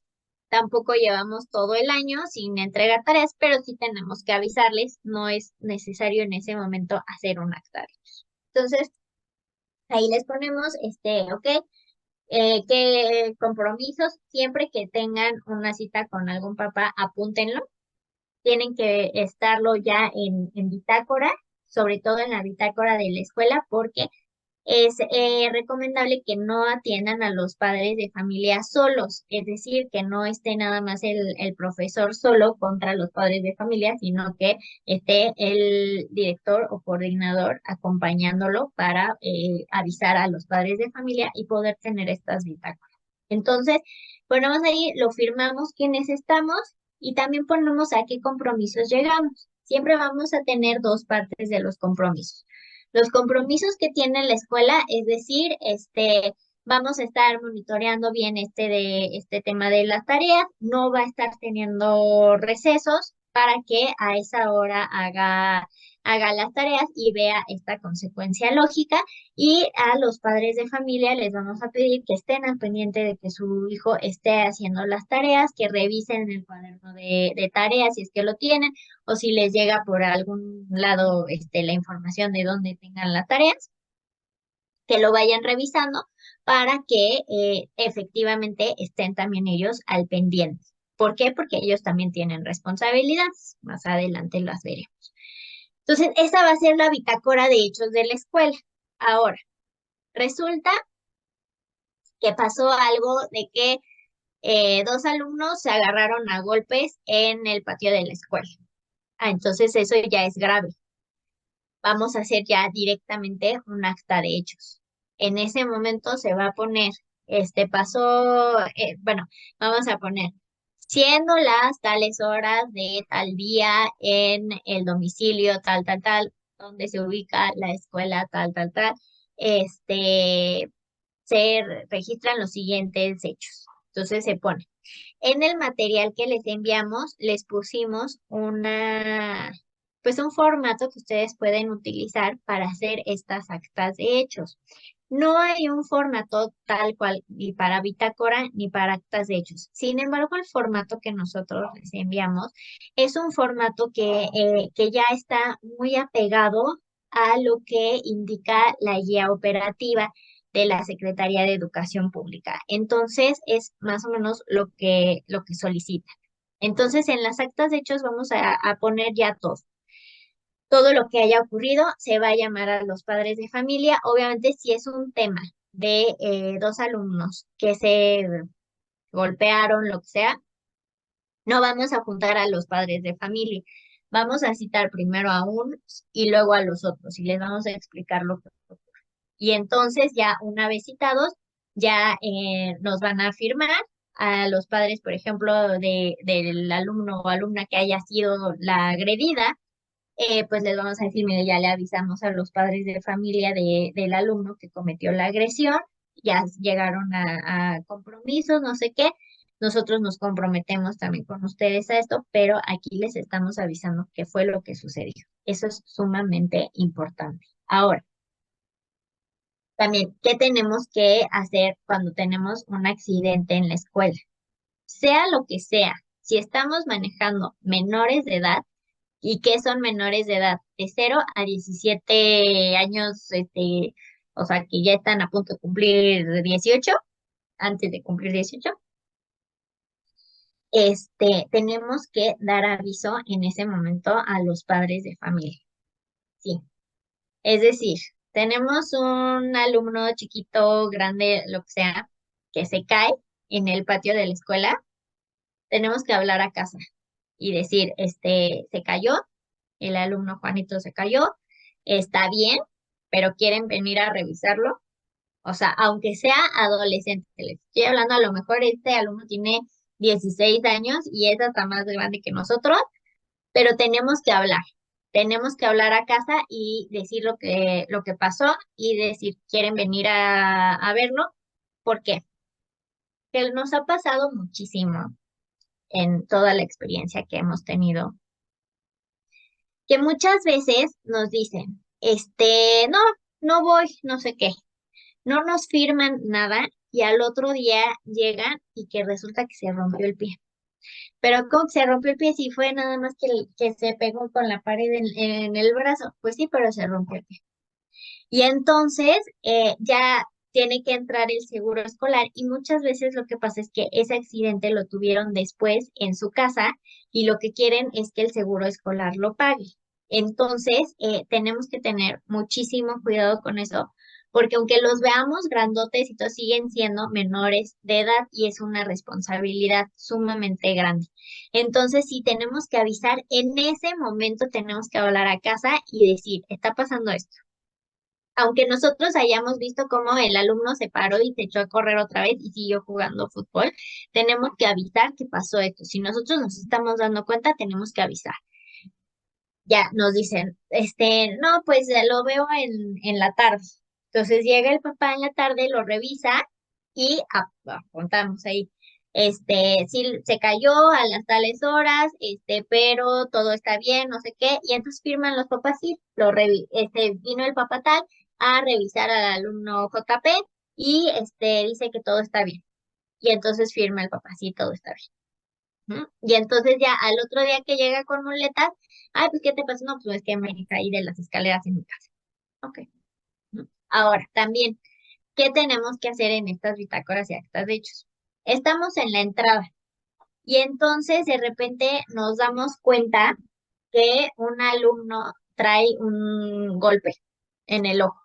tampoco llevamos todo el año sin entregar tareas, pero sí tenemos que avisarles, no es necesario en ese momento hacer un acta de hechos. Entonces, ahí les ponemos, ok, qué compromisos, siempre que tengan una cita con algún papá, apúntenlo, tienen que estarlo ya en bitácora, sobre todo en la bitácora de la escuela, porque es recomendable que no atiendan a los padres de familia solos, es decir, que no esté nada más el profesor solo contra los padres de familia, sino que esté el director o coordinador acompañándolo para avisar a los padres de familia y poder tener estas bitácoras. Entonces, ponemos ahí, lo firmamos quienes estamos y también ponemos a qué compromisos llegamos. Siempre vamos a tener dos partes de los compromisos. Los compromisos que tiene la escuela, es decir, vamos a estar monitoreando bien este tema de las tareas, no va a estar teniendo recesos para que a esa hora haga las tareas y vea esta consecuencia lógica. Y a los padres de familia les vamos a pedir que estén al pendiente de que su hijo esté haciendo las tareas, que revisen el cuaderno de tareas si es que lo tienen o si les llega por algún lado la información de dónde tengan las tareas, que lo vayan revisando para que efectivamente estén también ellos al pendiente. ¿Por qué? Porque ellos también tienen responsabilidades. Más adelante las veremos. Entonces, esa va a ser la bitácora de hechos de la escuela. Ahora, resulta que pasó algo de que dos alumnos se agarraron a golpes en el patio de la escuela. Ah, entonces eso ya es grave. Vamos a hacer ya directamente un acta de hechos. En ese momento se va a poner, bueno, vamos a poner, siendo las tales horas de tal día en el domicilio tal, donde se ubica la escuela tal, este, se registran los siguientes hechos. Entonces se pone. En el material que les enviamos, les pusimos pues un formato que ustedes pueden utilizar para hacer estas actas de hechos. No hay un formato tal cual ni para bitácora ni para actas de hechos. Sin embargo, el formato que nosotros les enviamos es un formato que ya está muy apegado a lo que indica la guía operativa de la Secretaría de Educación Pública. Entonces, es más o menos lo que solicita. Entonces, en las actas de hechos vamos a poner ya todo. Todo lo que haya ocurrido se va a llamar a los padres de familia. Obviamente, si es un tema de dos alumnos que se golpearon, lo que sea, no vamos a juntar a los padres de familia. Vamos a citar primero a unos y luego a los otros y les vamos a explicar lo que ocurrió. Y entonces ya una vez citados, ya nos van a firmar a los padres, por ejemplo, del alumno o alumna que haya sido la agredida, pues les vamos a decir, mire, ya le avisamos a los padres de familia del alumno que cometió la agresión, ya llegaron a compromisos, no sé qué. Nosotros nos comprometemos también con ustedes a esto, pero aquí les estamos avisando qué fue lo que sucedió. Eso es sumamente importante. Ahora, también, ¿qué tenemos que hacer cuando tenemos un accidente en la escuela? Sea lo que sea, si estamos manejando menores de edad, ¿y qué son menores de edad? De 0 a 17 años, o sea, que ya están a punto de cumplir 18, antes de cumplir 18, tenemos que dar aviso en ese momento a los padres de familia. Sí, es decir, tenemos un alumno chiquito, grande, lo que sea, que se cae en el patio de la escuela, tenemos que hablar a casa y decir, se cayó, el alumno Juanito se cayó, está bien, pero quieren venir a revisarlo. O sea, aunque sea adolescente, les estoy hablando, a lo mejor este alumno tiene 16 años y es hasta más grande que nosotros, pero tenemos que hablar. Tenemos que hablar a casa y decir lo que pasó y decir, ¿quieren venir a verlo? ¿Por qué? Que nos ha pasado muchísimo en toda la experiencia que hemos tenido, que muchas veces nos dicen, no, no voy, no sé qué, no nos firman nada y al otro día llegan y que resulta que se rompió el pie. Pero ¿cómo que se rompió el pie? Si fue nada más que se pegó con la pared en el brazo. Pues sí, pero se rompió el pie. Y entonces ya tiene que entrar el seguro escolar y muchas veces lo que pasa es que ese accidente lo tuvieron después en su casa y lo que quieren es que el seguro escolar lo pague. Entonces, tenemos que tener muchísimo cuidado con eso, porque aunque los veamos grandotes y todos siguen siendo menores de edad y es una responsabilidad sumamente grande. Entonces, si tenemos que avisar, en ese momento tenemos que hablar a casa y decir, está pasando esto, aunque nosotros hayamos visto cómo el alumno se paró y se echó a correr otra vez y siguió jugando fútbol, tenemos que avisar que pasó esto. Si nosotros nos estamos dando cuenta, tenemos que avisar. Ya nos dicen, no, pues lo veo en la tarde. Entonces llega el papá en la tarde, lo revisa y apuntamos ahí. Sí, se cayó a las tales horas, pero todo está bien, no sé qué, y entonces firman los papás, sí, vino el papá tal a revisar al alumno JP y dice que todo está bien. Y entonces firma el papá, sí, todo está bien. ¿Mm? Y entonces ya al otro día que llega con muletas, ay, pues, ¿qué te pasó? No, pues es que me caí de las escaleras en mi casa. Ok. ¿No? Ahora, también, ¿qué tenemos que hacer en estas bitácoras y actas de hechos? Estamos en la entrada y entonces de repente nos damos cuenta que un alumno trae un golpe en el ojo.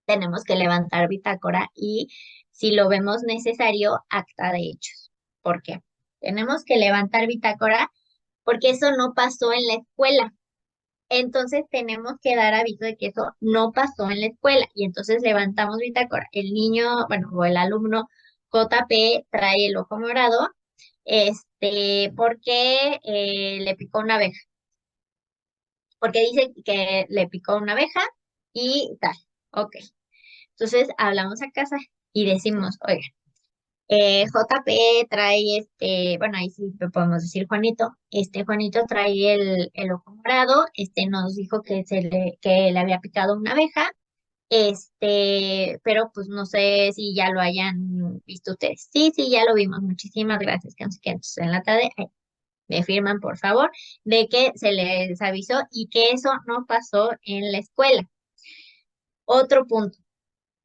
Tenemos que levantar bitácora y si lo vemos necesario, acta de hechos. ¿Por qué? Tenemos que levantar bitácora porque eso no pasó en la escuela. Entonces tenemos que dar aviso de que eso no pasó en la escuela y entonces levantamos bitácora. El niño, bueno, o el alumno JP trae el ojo morado, porque le picó una abeja, porque dice que le picó una abeja y tal. Ok. Entonces hablamos a casa y decimos, oiga, JP trae bueno, ahí sí lo podemos decir Juanito, Juanito trae el ojo morado, nos dijo que le había picado una abeja, pero pues no sé si ya lo hayan visto ustedes. Sí, sí, ya lo vimos, muchísimas gracias, que no sé qué. Entonces en la tarde, me firman por favor de que se les avisó y que eso no pasó en la escuela. Otro punto.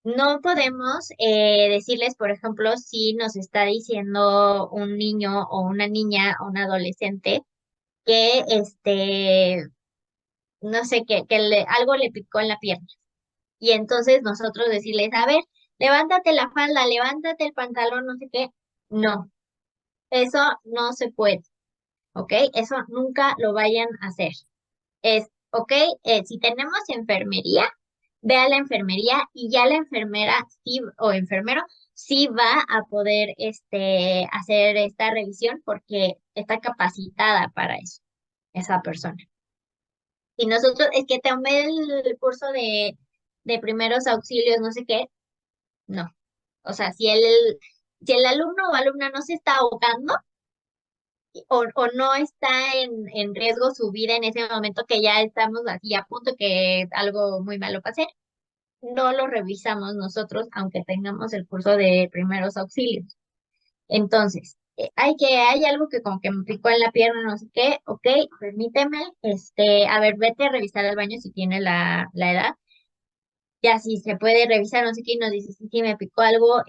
No podemos decirles, por ejemplo, si nos está diciendo un niño o una niña o un adolescente que no sé, algo le picó en la pierna. Y entonces nosotros decirles, a ver, levántate la falda, levántate el pantalón, no sé qué. No, eso no se puede, ¿ok? Eso nunca lo vayan a hacer. Ok, si tenemos enfermería, ve a la enfermería y ya la enfermera sí, o enfermero sí va a poder hacer esta revisión porque está capacitada para eso, esa persona. Y nosotros, es que tomé el curso de primeros auxilios, no sé qué, no. O sea, si el alumno o alumna no se está ahogando, o no está en riesgo su vida en ese momento que ya estamos así a punto que algo muy malo pase, no lo revisamos nosotros, aunque tengamos el curso de primeros auxilios. Entonces, hay algo que como que me picó en la pierna, no sé qué, ok, permíteme, a ver, vete a revisar el baño si tiene la edad. Ya si se puede revisar, no sé qué, y nos dice, sí, sí, me picó algo,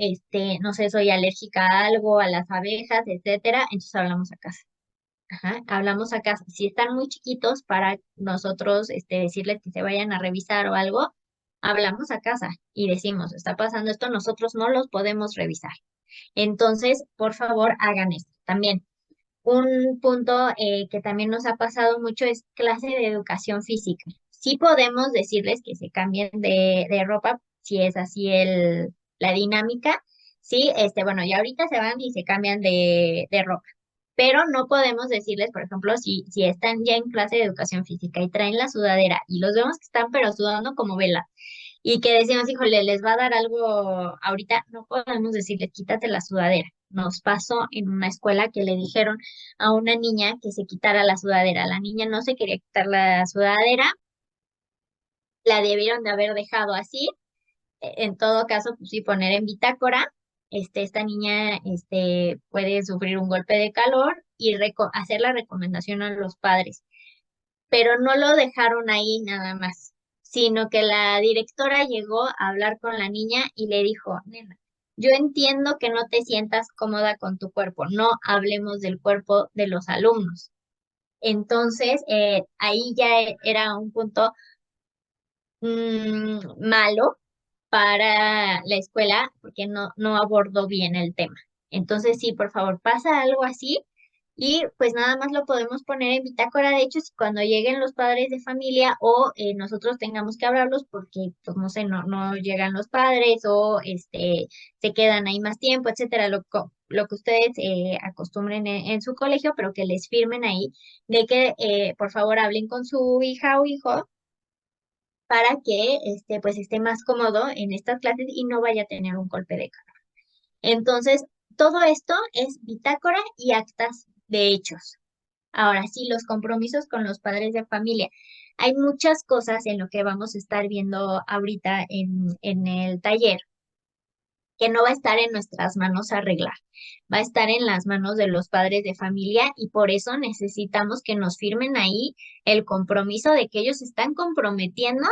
no sé, soy alérgica a algo, a las abejas, etcétera, entonces hablamos a casa. Ajá, hablamos acá, si están muy chiquitos para nosotros decirles que se vayan a revisar o algo, hablamos a casa y decimos, está pasando esto, nosotros no los podemos revisar. Entonces, por favor, hagan esto. También, un punto que también nos ha pasado mucho es clase de educación física. Sí podemos decirles que se cambien de ropa, si es así la dinámica. Sí, bueno, y ahorita se van y se cambian de ropa, pero no podemos decirles, por ejemplo, si están ya en clase de educación física y traen la sudadera y los vemos que están pero sudando como vela y que decimos, híjole, les va a dar algo ahorita, no podemos decirles, quítate la sudadera. Nos pasó en una escuela que le dijeron a una niña que se quitara la sudadera. La niña no se quería quitar la sudadera, la debieron de haber dejado así. En todo caso, pues sí, poner en bitácora, esta niña, puede sufrir un golpe de calor y hacer la recomendación a los padres, pero no lo dejaron ahí nada más, sino que la directora llegó a hablar con la niña y le dijo, nena, yo entiendo que no te sientas cómoda con tu cuerpo, no hablemos del cuerpo de los alumnos. Entonces, ahí ya era un punto malo para la escuela porque no abordó bien el tema. Entonces, sí, por favor, pasa algo así y pues nada más lo podemos poner en bitácora. De hecho, si cuando lleguen los padres de familia o nosotros tengamos que hablarlos porque, pues no sé, no llegan los padres o se quedan ahí más tiempo, etcétera, lo que ustedes acostumbren en su colegio, pero que les firmen ahí de que por favor hablen con su hija o hijo para que pues esté más cómodo en estas clases y no vaya a tener un golpe de calor. Entonces, todo esto es bitácora y actas de hechos. Ahora sí, los compromisos con los padres de familia. Hay muchas cosas en lo que vamos a estar viendo ahorita en el taller que no va a estar en nuestras manos arreglar, va a estar en las manos de los padres de familia y por eso necesitamos que nos firmen ahí el compromiso de que ellos están comprometiendo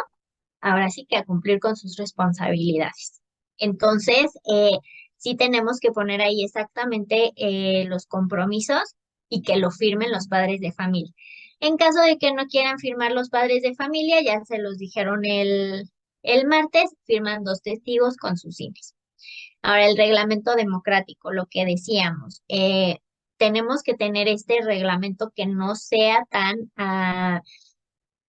ahora sí que a cumplir con sus responsabilidades. Entonces, sí tenemos que poner ahí exactamente los compromisos y que lo firmen los padres de familia. En caso de que no quieran firmar los padres de familia, ya se los dijeron el martes, firman dos testigos con sus cines. Ahora, el reglamento democrático, lo que decíamos, tenemos que tener este reglamento que no sea tan a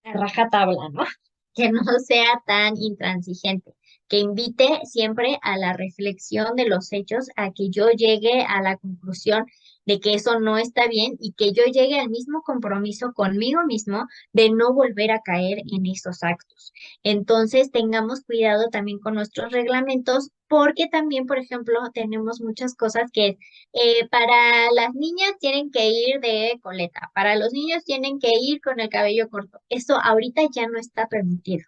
rajatabla, ¿no? Que no sea tan intransigente, que invite siempre a la reflexión de los hechos, a que yo llegue a la conclusión de que eso no está bien y que yo llegue al mismo compromiso conmigo mismo de no volver a caer en esos actos. Entonces, tengamos cuidado también con nuestros reglamentos, porque también, por ejemplo, tenemos muchas cosas que para las niñas tienen que ir de coleta, para los niños tienen que ir con el cabello corto. Eso ahorita ya no está permitido.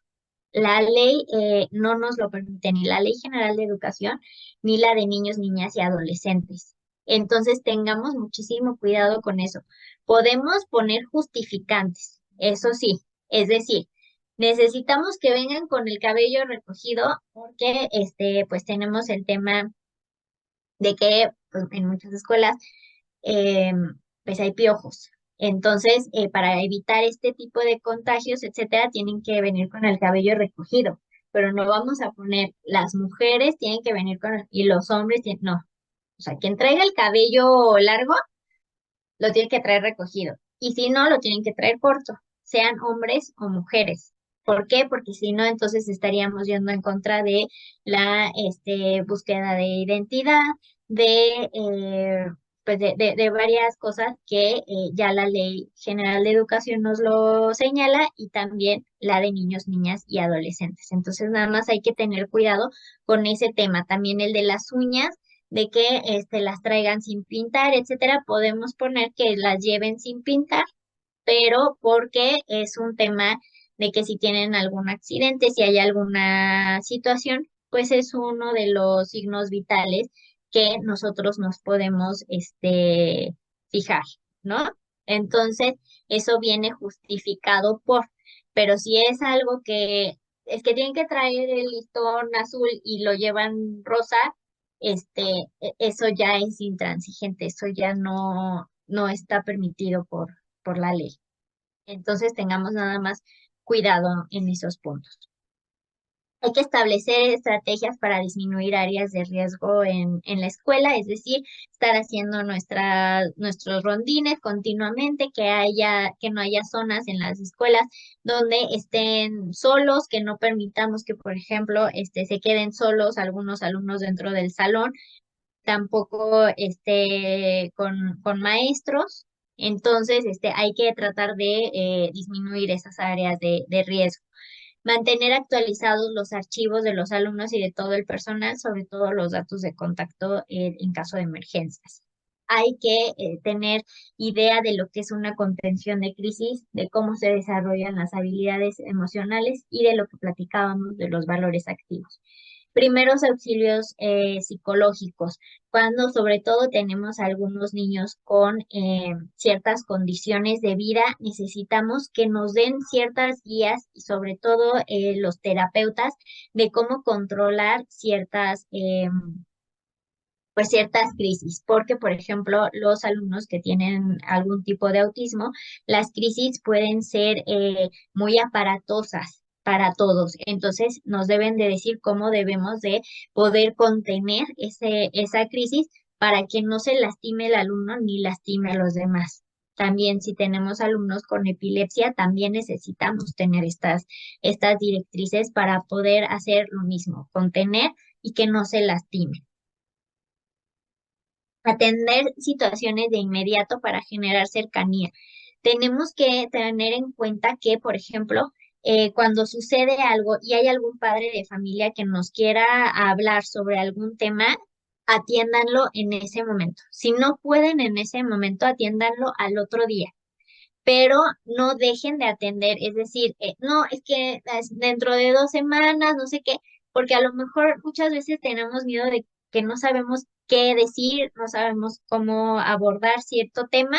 La ley no nos lo permite, ni la Ley General de Educación, ni la de niños, niñas y adolescentes. Entonces tengamos muchísimo cuidado con eso. Podemos poner justificantes, eso sí, es decir, necesitamos que vengan con el cabello recogido porque pues tenemos el tema de que pues, en muchas escuelas eh, pues hay piojos. Entonces, para evitar este tipo de contagios, etcétera, tienen que venir con el cabello recogido, pero no vamos a poner las mujeres tienen que venir y los hombres no. O sea, quien traiga el cabello largo lo tiene que traer recogido y si no, lo tienen que traer corto, sean hombres o mujeres. ¿Por qué? Porque si no, entonces estaríamos yendo en contra de la búsqueda de identidad, de, pues de varias cosas que ya la Ley General de Educación nos lo señala y también la de niños, niñas y adolescentes. Entonces, nada más hay que tener cuidado con ese tema. También el de las uñas de que las traigan sin pintar, etcétera, podemos poner que las lleven sin pintar, pero porque es un tema de que si tienen algún accidente, si hay alguna situación, pues es uno de los signos vitales que nosotros nos podemos fijar, ¿no? Entonces, eso viene justificado pero si es algo que es que tienen que traer el listón azul y lo llevan rosa, eso ya es intransigente, eso ya no está permitido por la ley. Entonces tengamos nada más cuidado en esos puntos. Hay que establecer estrategias para disminuir áreas de riesgo en la escuela, es decir, estar haciendo nuestros rondines continuamente, que no haya zonas en las escuelas donde estén solos, que no permitamos que, por ejemplo, se queden solos algunos alumnos dentro del salón tampoco con maestros. Entonces, hay que tratar de disminuir esas áreas de riesgo. Mantener actualizados los archivos de los alumnos y de todo el personal, sobre todo los datos de contacto en caso de emergencias. Hay que tener idea de lo que es una contención de crisis, de cómo se desarrollan las habilidades emocionales y de lo que platicábamos de los valores activos. Primeros auxilios psicológicos, cuando sobre todo tenemos algunos niños con ciertas condiciones de vida, necesitamos que nos den ciertas guías y sobre todo los terapeutas de cómo controlar pues ciertas crisis, porque por ejemplo los alumnos que tienen algún tipo de autismo, las crisis pueden ser muy aparatosas para todos. Entonces nos deben de decir cómo debemos de poder contener esa crisis para que no se lastime el alumno ni lastime a los demás. También si tenemos alumnos con epilepsia, también necesitamos tener estas directrices para poder hacer lo mismo, contener y que no se lastime. Atender situaciones de inmediato para generar cercanía. Tenemos que tener en cuenta que, por ejemplo, cuando sucede algo y hay algún padre de familia que nos quiera hablar sobre algún tema, atiéndanlo en ese momento. Si no pueden en ese momento, atiéndanlo al otro día, pero no dejen de atender, es decir, no, es que dentro de 2 semanas, no sé qué, porque a lo mejor muchas veces tenemos miedo de que no sabemos qué decir, no sabemos cómo abordar cierto tema,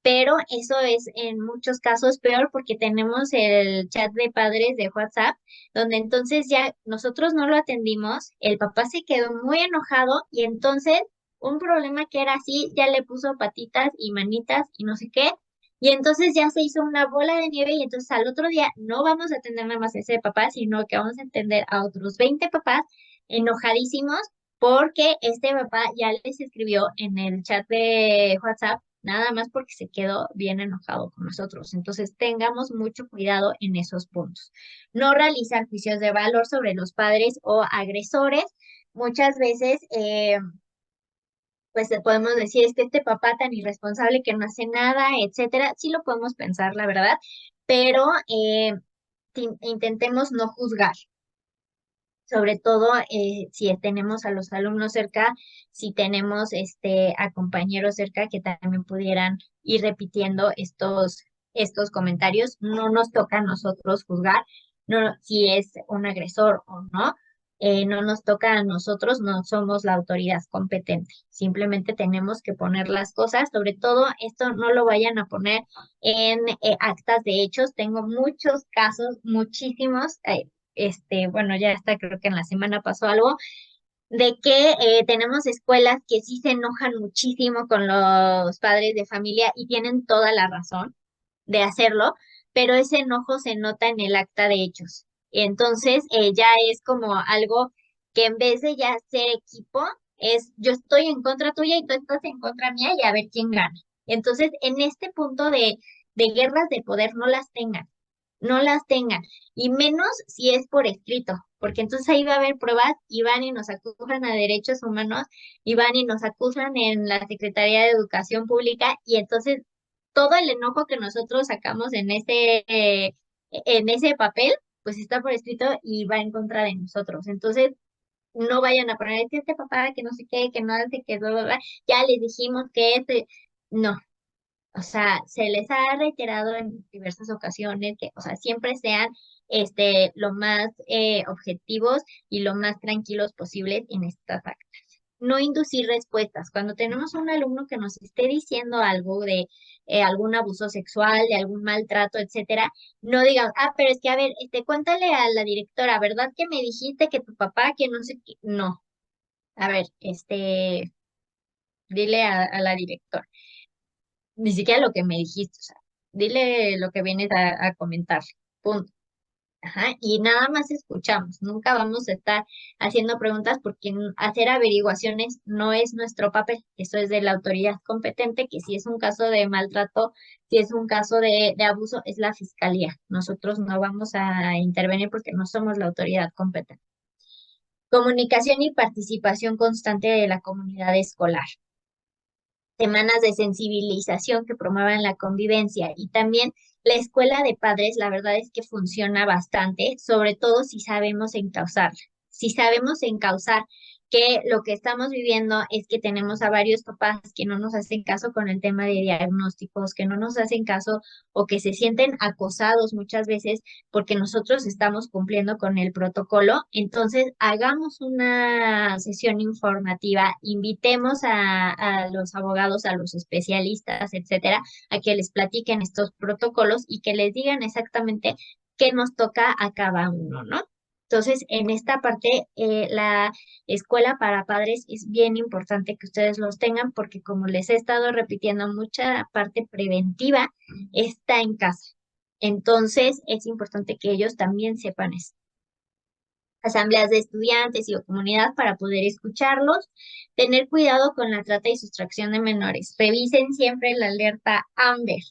pero eso es en muchos casos peor porque tenemos el chat de padres de WhatsApp, donde entonces ya nosotros no lo atendimos, el papá se quedó muy enojado y entonces un problema que era así ya le puso patitas y manitas y no sé qué. Y entonces ya se hizo una bola de nieve y entonces al otro día no vamos a atender nada más a ese papá, sino que vamos a atender a otros 20 papás enojadísimos porque este papá ya les escribió en el chat de WhatsApp nada más porque se quedó bien enojado con nosotros. Entonces tengamos mucho cuidado en esos puntos. No realizar juicios de valor sobre los padres o agresores. Muchas veces pues podemos decir, es que este papá tan irresponsable que no hace nada, etcétera, sí lo podemos pensar, la verdad, pero intentemos no juzgar, sobre todo si tenemos a los alumnos cerca, si tenemos a compañeros cerca que también pudieran ir repitiendo estos comentarios, no nos toca a nosotros juzgar no, si es un agresor o no. No nos toca a nosotros, no somos la autoridad competente. Simplemente tenemos que poner las cosas, sobre todo esto no lo vayan a poner en actas de hechos. Tengo muchos casos, muchísimos, bueno, ya está, creo que en la semana pasó algo, de que tenemos escuelas que sí se enojan muchísimo con los padres de familia y tienen toda la razón de hacerlo, pero ese enojo se nota en el acta de hechos. Entonces, ya es como algo que en vez de ya ser equipo, es yo estoy en contra tuya y tú estás en contra mía y a ver quién gana. Entonces, en este punto de guerras de poder, no las tengan, y menos si es por escrito, porque entonces ahí va a haber pruebas y van y nos acusan a derechos humanos y van y nos acusan en la Secretaría de Educación Pública y entonces todo el enojo que nosotros sacamos en ese papel, pues está por escrito y va en contra de nosotros. Entonces, no vayan a poner, es que este papá que no sé qué, que no hace que, bla, bla, bla, ya les dijimos que no, o sea, se les ha reiterado en diversas ocasiones que, o sea, siempre sean lo más objetivos y lo más tranquilos posibles en estas actas. No inducir respuestas. Cuando tenemos un alumno que nos esté diciendo algo de algún abuso sexual, de algún maltrato, etcétera, no digan, pero es que, a ver, cuéntale a la directora, ¿verdad que me dijiste que tu papá, que no sé qué? No, a ver, dile a la directora ni siquiera lo que me dijiste, o sea, dile lo que vienes a comentar, punto. Ajá, y nada más escuchamos, nunca vamos a estar haciendo preguntas porque hacer averiguaciones no es nuestro papel, eso es de la autoridad competente, que si es un caso de maltrato, si es un caso de abuso, es la fiscalía. Nosotros no vamos a intervenir porque no somos la autoridad competente. Comunicación y participación constante de la comunidad escolar, semanas de sensibilización que promuevan la convivencia y también la escuela de padres, la verdad es que funciona bastante, sobre todo si sabemos encauzarla. Si sabemos encauzar que lo que estamos viviendo es que tenemos a varios papás que no nos hacen caso con el tema de diagnósticos, que no nos hacen caso o que se sienten acosados muchas veces porque nosotros estamos cumpliendo con el protocolo. Entonces, hagamos una sesión informativa, invitemos a los abogados, a los especialistas, etcétera, a que les platiquen estos protocolos y que les digan exactamente qué nos toca a cada uno, ¿no? Entonces, en esta parte, la escuela para padres es bien importante que ustedes los tengan porque como les he estado repitiendo, mucha parte preventiva está en casa. Entonces, es importante que ellos también sepan eso. Asambleas de estudiantes y o comunidad para poder escucharlos. Tener cuidado con la trata y sustracción de menores. Revisen siempre la alerta AMBER.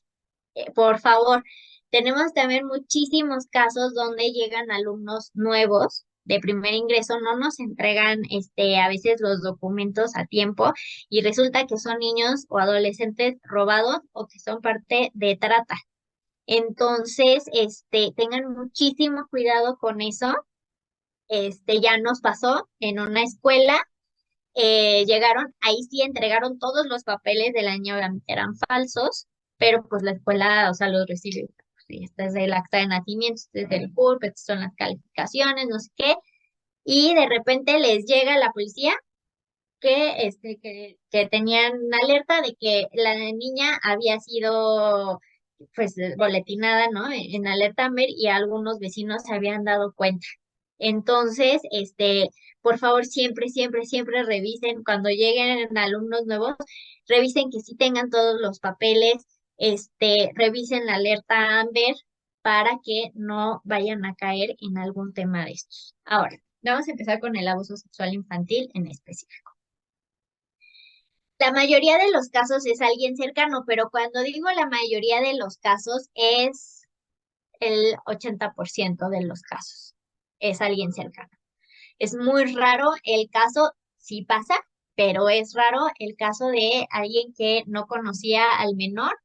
Por favor, tenemos también muchísimos casos donde llegan alumnos nuevos de primer ingreso, no nos entregan a veces los documentos a tiempo y resulta que son niños o adolescentes robados o que son parte de trata. Entonces, tengan muchísimo cuidado con eso. Ya nos pasó en una escuela, llegaron, ahí sí entregaron todos los papeles del año, eran falsos, pero pues la escuela, o sea, los recibe, pues, sí, este es el acta de nacimiento, este es el CURP, estas son las calificaciones, no sé qué, y de repente les llega la policía que tenían alerta de que la niña había sido pues boletinada, ¿no? En alerta AMBER y algunos vecinos se habían dado cuenta. Entonces, por favor, siempre, siempre, siempre revisen cuando lleguen alumnos nuevos, revisen que sí tengan todos los papeles, revisen la alerta AMBER para que no vayan a caer en algún tema de estos. Ahora, vamos a empezar con el abuso sexual infantil en específico. La mayoría de los casos es alguien cercano, pero cuando digo la mayoría de los casos es el 80% de los casos. Es alguien cercano. Es muy raro el caso, sí pasa, pero es raro el caso de alguien que no conocía al menor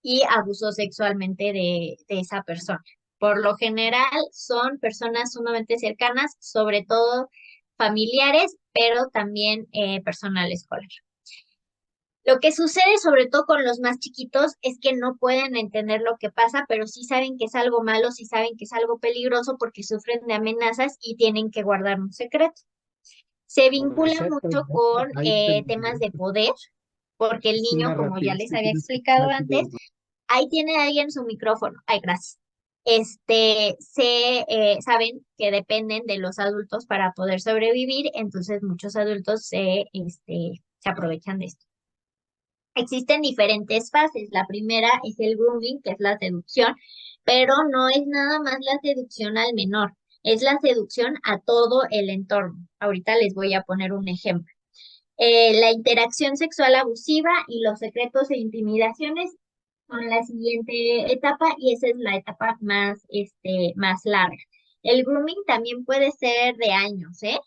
y abusó sexualmente de esa persona. Por lo general son personas sumamente cercanas, sobre todo familiares, pero también personal escolar. Lo que sucede sobre todo con los más chiquitos es que no pueden entender lo que pasa, pero sí saben que es algo malo, sí saben que es algo peligroso porque sufren de amenazas y tienen que guardar un secreto. Se vincula Exacto. mucho con Ahí te temas de poder, porque el sí, niño, más como ya rápido, les sí, había tienes que explicado rápido. antes, ahí tiene alguien su micrófono. Ay, gracias. Saben que dependen de los adultos para poder sobrevivir, entonces muchos adultos se aprovechan de esto. Existen diferentes fases. La primera es el grooming, que es la seducción, pero no es nada más la seducción al menor, es la seducción a todo el entorno. Ahorita les voy a poner un ejemplo. La interacción sexual abusiva y los secretos e intimidaciones son la siguiente etapa y esa es la etapa más larga. El grooming también puede ser de años, ¿eh?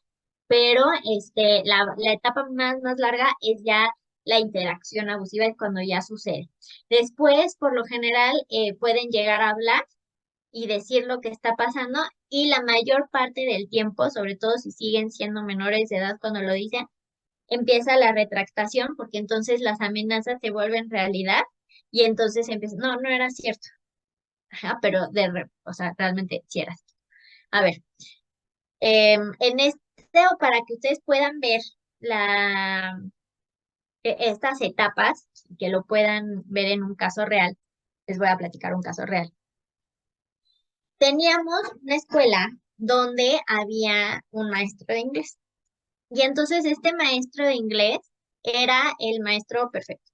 Pero la etapa más larga es ya la interacción abusiva, es cuando ya sucede. Después, por lo general, pueden llegar a hablar y decir lo que está pasando y la mayor parte del tiempo, sobre todo si siguen siendo menores de edad cuando lo dicen, empieza la retractación porque entonces las amenazas se vuelven realidad y entonces empieza, no, no era cierto. Ajá, pero o sea, realmente sí era cierto. A ver, en o para que ustedes puedan ver estas etapas, que lo puedan ver en un caso real, les voy a platicar un caso real. Teníamos una escuela donde había un maestro de inglés y entonces este maestro de inglés era el maestro perfecto.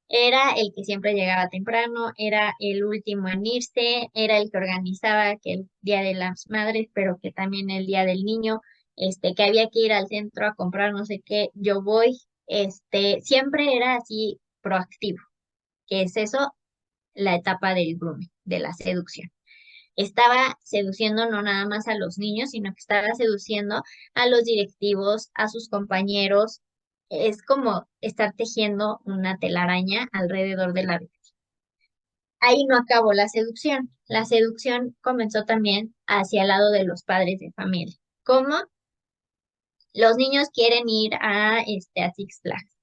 Era el que siempre llegaba temprano, era el último en irse, era el que organizaba que el Día de las Madres, pero que también el Día del Niño, que había que ir al centro a comprar no sé qué, yo voy, siempre era así proactivo, que es eso, la etapa del grooming, de la seducción. Estaba seduciendo no nada más a los niños, sino que estaba seduciendo a los directivos, a sus compañeros. Es como estar tejiendo una telaraña alrededor de la vida. Ahí no acabó la seducción. La seducción comenzó también hacia el lado de los padres de familia. ¿Cómo? Los niños quieren ir a Six Flags.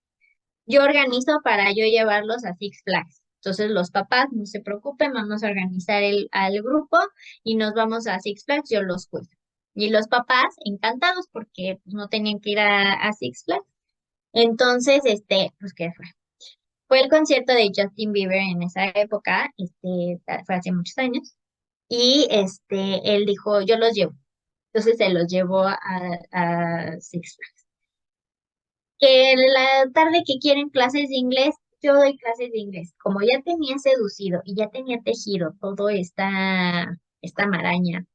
Yo organizo para yo llevarlos a Six Flags. Entonces los papás no se preocupen, vamos a organizar al grupo y nos vamos a Six Flags, yo los cuido. Y los papás encantados porque pues, no tenían que ir a Six Flags. Entonces, pues, ¿qué fue? Fue el concierto de Justin Bieber en esa época, fue hace muchos años, y él dijo, yo los llevo. Entonces se los llevó a Six Flags. Que en la tarde que quieren clases de inglés, yo doy clases de inglés. Como ya tenía seducido y ya tenía tejido todo esta maraña,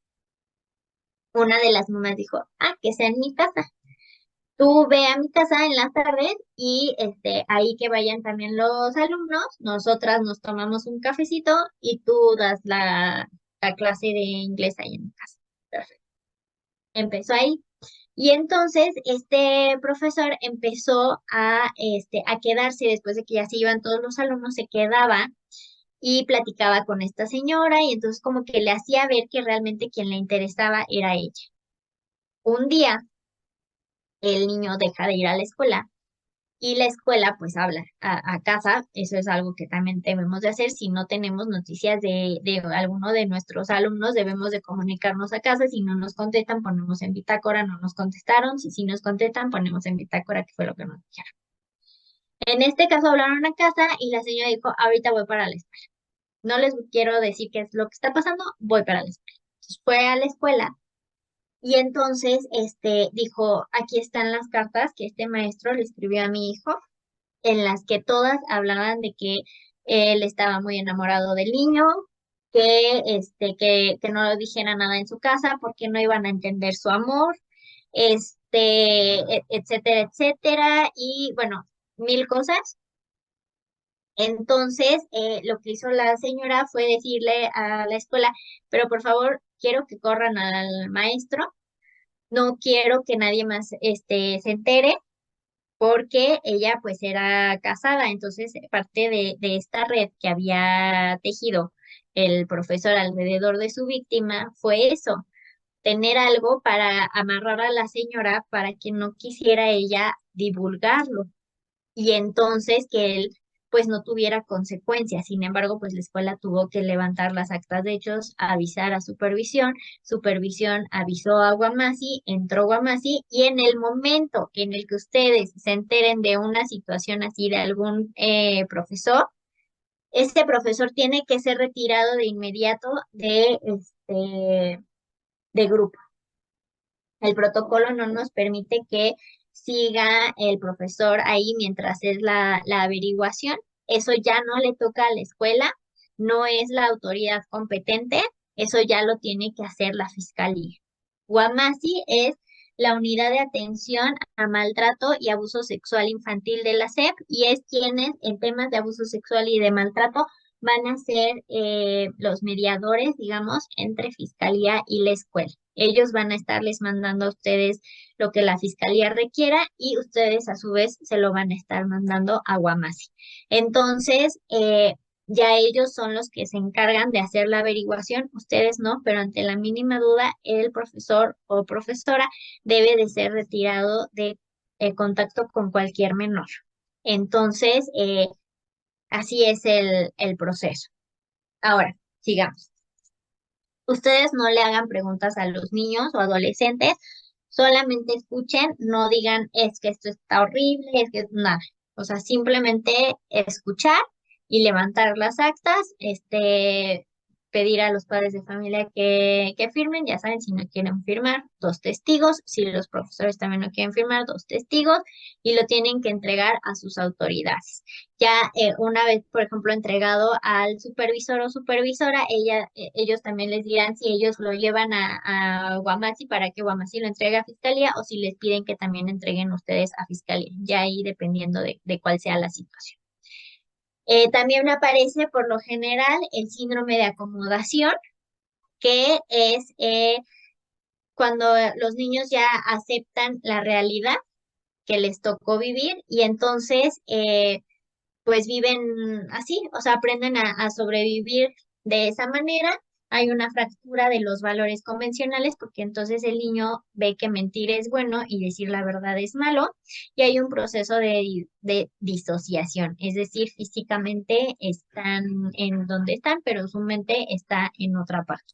una de las mamás dijo, que sea en mi casa. Tú ve a mi casa en las tardes y ahí que vayan también los alumnos, nosotras nos tomamos un cafecito y tú das la clase de inglés ahí en mi casa. Perfecto. Empezó ahí. Y entonces este profesor empezó a quedarse después de que ya se iban todos los alumnos, se quedaba y platicaba con esta señora y entonces como que le hacía ver que realmente quien le interesaba era ella. Un día el niño deja de ir a la escuela y la escuela pues habla a casa, eso es algo que también debemos de hacer. Si no tenemos noticias de alguno de nuestros alumnos, debemos de comunicarnos a casa. Si no nos contestan, ponemos en bitácora, no nos contestaron. Si sí nos contestan, ponemos en bitácora qué fue lo que nos dijeron. En este caso hablaron a casa y la señora dijo, ahorita voy para la escuela. No les quiero decir qué es lo que está pasando, voy para la escuela. Entonces fue a la escuela y entonces dijo, aquí están las cartas que este maestro le escribió a mi hijo en las que todas hablaban de que él estaba muy enamorado del niño, que no dijera nada en su casa porque no iban a entender su amor, etcétera, etcétera, y bueno, mil cosas. Entonces, lo que hizo la señora fue decirle a la escuela, pero por favor, quiero que corran al maestro, no quiero que nadie más se entere porque ella pues era casada, entonces parte de esta red que había tejido el profesor alrededor de su víctima fue eso, tener algo para amarrar a la señora para que no quisiera ella divulgarlo y entonces que él pues no tuviera consecuencias. Sin embargo, pues la escuela tuvo que levantar las actas de hechos, avisar a supervisión, supervisión avisó a Guamasi, entró Guamasi y en el momento en el que ustedes se enteren de una situación así de algún profesor, este profesor tiene que ser retirado de inmediato de grupo. El protocolo no nos permite que siga el profesor ahí mientras es la averiguación. Eso ya no le toca a la escuela, no es la autoridad competente, eso ya lo tiene que hacer la fiscalía. Guamasi es la unidad de atención a maltrato y abuso sexual infantil de la SEP y es quienes en temas de abuso sexual y de maltrato van a ser los mediadores, digamos, entre fiscalía y la escuela. Ellos van a estarles mandando a ustedes lo que la fiscalía requiera y ustedes a su vez se lo van a estar mandando a Guamasi. Entonces, ya ellos son los que se encargan de hacer la averiguación, ustedes no, pero ante la mínima duda, el profesor o profesora debe de ser retirado de contacto con cualquier menor. Entonces, así es el proceso. Ahora, sigamos. Ustedes no le hagan preguntas a los niños o adolescentes, solamente escuchen, no digan es que esto está horrible, es que nada. O sea, simplemente escuchar y levantar las actas, pedir a los padres de familia que firmen, ya saben, si no quieren firmar, dos testigos, si los profesores también no quieren firmar, dos testigos, y lo tienen que entregar a sus autoridades. Ya una vez, por ejemplo, entregado al supervisor o supervisora, ellos también les dirán si ellos lo llevan a Guamasi para que Guamasi lo entregue a Fiscalía o si les piden que también entreguen ustedes a Fiscalía, ya ahí dependiendo de cuál sea la situación. También aparece por lo general el síndrome de acomodación, que es cuando los niños ya aceptan la realidad que les tocó vivir y entonces pues viven así, o sea, aprenden a sobrevivir de esa manera. Hay una fractura de los valores convencionales porque entonces el niño ve que mentir es bueno y decir la verdad es malo y hay un proceso de disociación, es decir, físicamente están en donde están, pero su mente está en otra parte.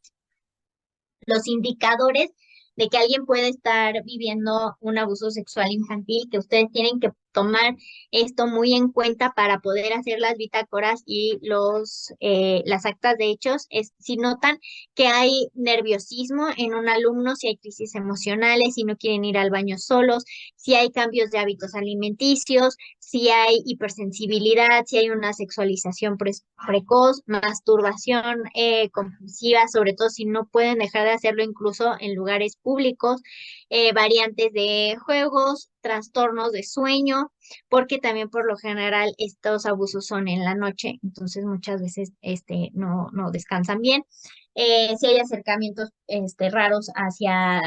Los indicadores de que alguien puede estar viviendo un abuso sexual infantil, que ustedes tienen que tomar esto muy en cuenta para poder hacer las bitácoras y las actas de hechos, es si notan que hay nerviosismo en un alumno, si hay crisis emocionales, si no quieren ir al baño solos, si hay cambios de hábitos alimenticios, si hay hipersensibilidad, si hay una sexualización precoz, masturbación compulsiva, sobre todo si no pueden dejar de hacerlo incluso en lugares públicos, variantes de juegos, trastornos de sueño, porque también por lo general estos abusos son en la noche, entonces muchas veces no descansan bien. Si hay acercamientos raros hacia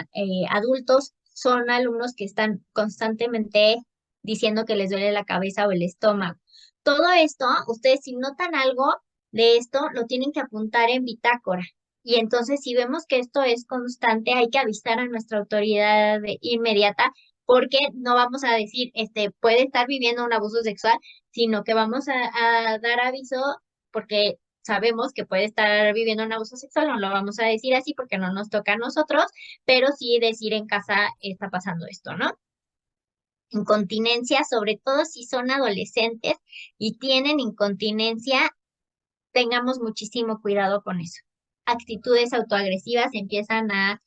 adultos, son alumnos que están constantemente diciendo que les duele la cabeza o el estómago. Todo esto, ustedes si notan algo de esto, lo tienen que apuntar en bitácora. Y entonces, si vemos que esto es constante, hay que avisar a nuestra autoridad inmediata, porque no vamos a decir, puede estar viviendo un abuso sexual, sino que vamos a dar aviso porque sabemos que puede estar viviendo un abuso sexual, no lo vamos a decir así porque no nos toca a nosotros, pero sí decir en casa está pasando esto, ¿no? Incontinencia, sobre todo si son adolescentes y tienen incontinencia, tengamos muchísimo cuidado con eso. Actitudes autoagresivas, empiezan a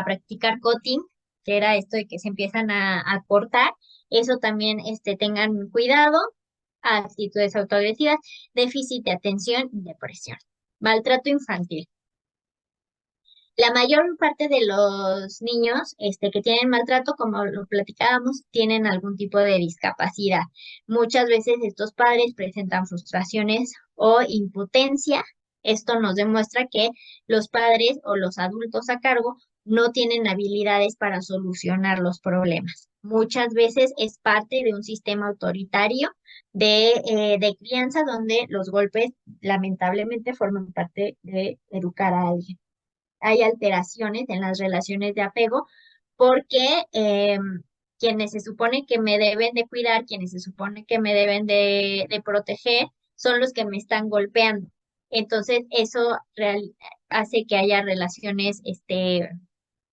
practicar cutting, que era esto de que se empiezan a cortar, eso también tengan cuidado. Actitudes autoagresivas, déficit de atención y depresión. Maltrato infantil. La mayor parte de los niños que tienen maltrato, como lo platicábamos, tienen algún tipo de discapacidad. Muchas veces estos padres presentan frustraciones o impotencia. Esto nos demuestra que los padres o los adultos a cargo no tienen habilidades para solucionar los problemas. Muchas veces es parte de un sistema autoritario de crianza donde los golpes lamentablemente forman parte de educar a alguien. Hay alteraciones en las relaciones de apego porque quienes se supone que me deben de cuidar, quienes se supone que me deben de proteger, son los que me están golpeando. Entonces, eso hace que haya relaciones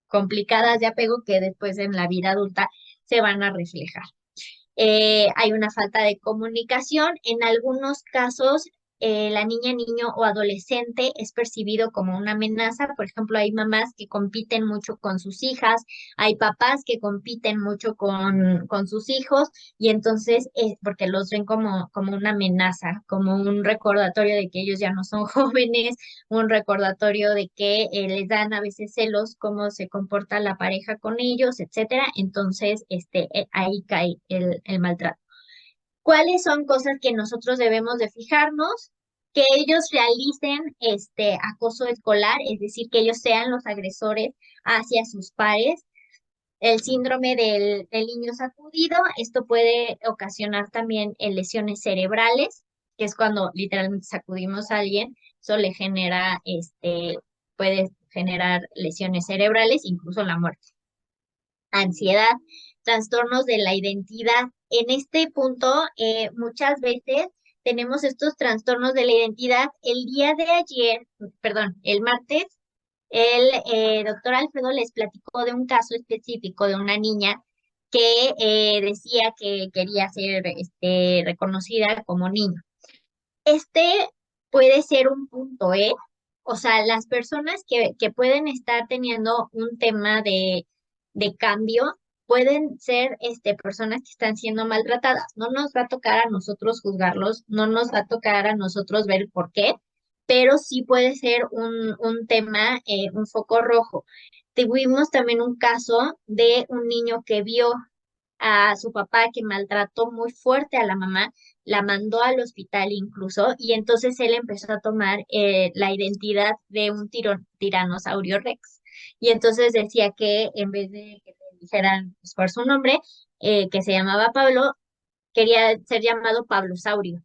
complicadas de apego que después en la vida adulta se van a reflejar. Hay una falta de comunicación. En algunos casos, la niña, niño o adolescente es percibido como una amenaza. Por ejemplo, hay mamás que compiten mucho con sus hijas, hay papás que compiten mucho con sus hijos y entonces, porque los ven como una amenaza, como un recordatorio de que ellos ya no son jóvenes, un recordatorio de que les dan a veces celos cómo se comporta la pareja con ellos, etcétera. Entonces, ahí cae el maltrato. ¿Cuáles son cosas que nosotros debemos de fijarnos? Que ellos realicen este acoso escolar, es decir, que ellos sean los agresores hacia sus pares. El síndrome del niño sacudido, esto puede ocasionar también lesiones cerebrales, que es cuando literalmente sacudimos a alguien, eso le genera, puede generar lesiones cerebrales, incluso la muerte. Ansiedad, trastornos de la identidad. En este punto, muchas veces tenemos estos trastornos de la identidad. El día de ayer, perdón, el martes, el doctor Alfredo les platicó de un caso específico de una niña que decía que quería ser reconocida como niño. Este puede ser un punto, ¿eh? O sea, las personas que pueden estar teniendo un tema de cambio pueden ser personas que están siendo maltratadas. No nos va a tocar a nosotros juzgarlos, no nos va a tocar a nosotros ver por qué, pero sí puede ser un tema, un foco rojo. Tuvimos también un caso de un niño que vio a su papá que maltrató muy fuerte a la mamá, la mandó al hospital incluso, y entonces él empezó a tomar la identidad de un tiranosaurio Rex. Y entonces decía que en vez de que le dijeran pues, por su nombre, que se llamaba Pablo, quería ser llamado Pablosaurio.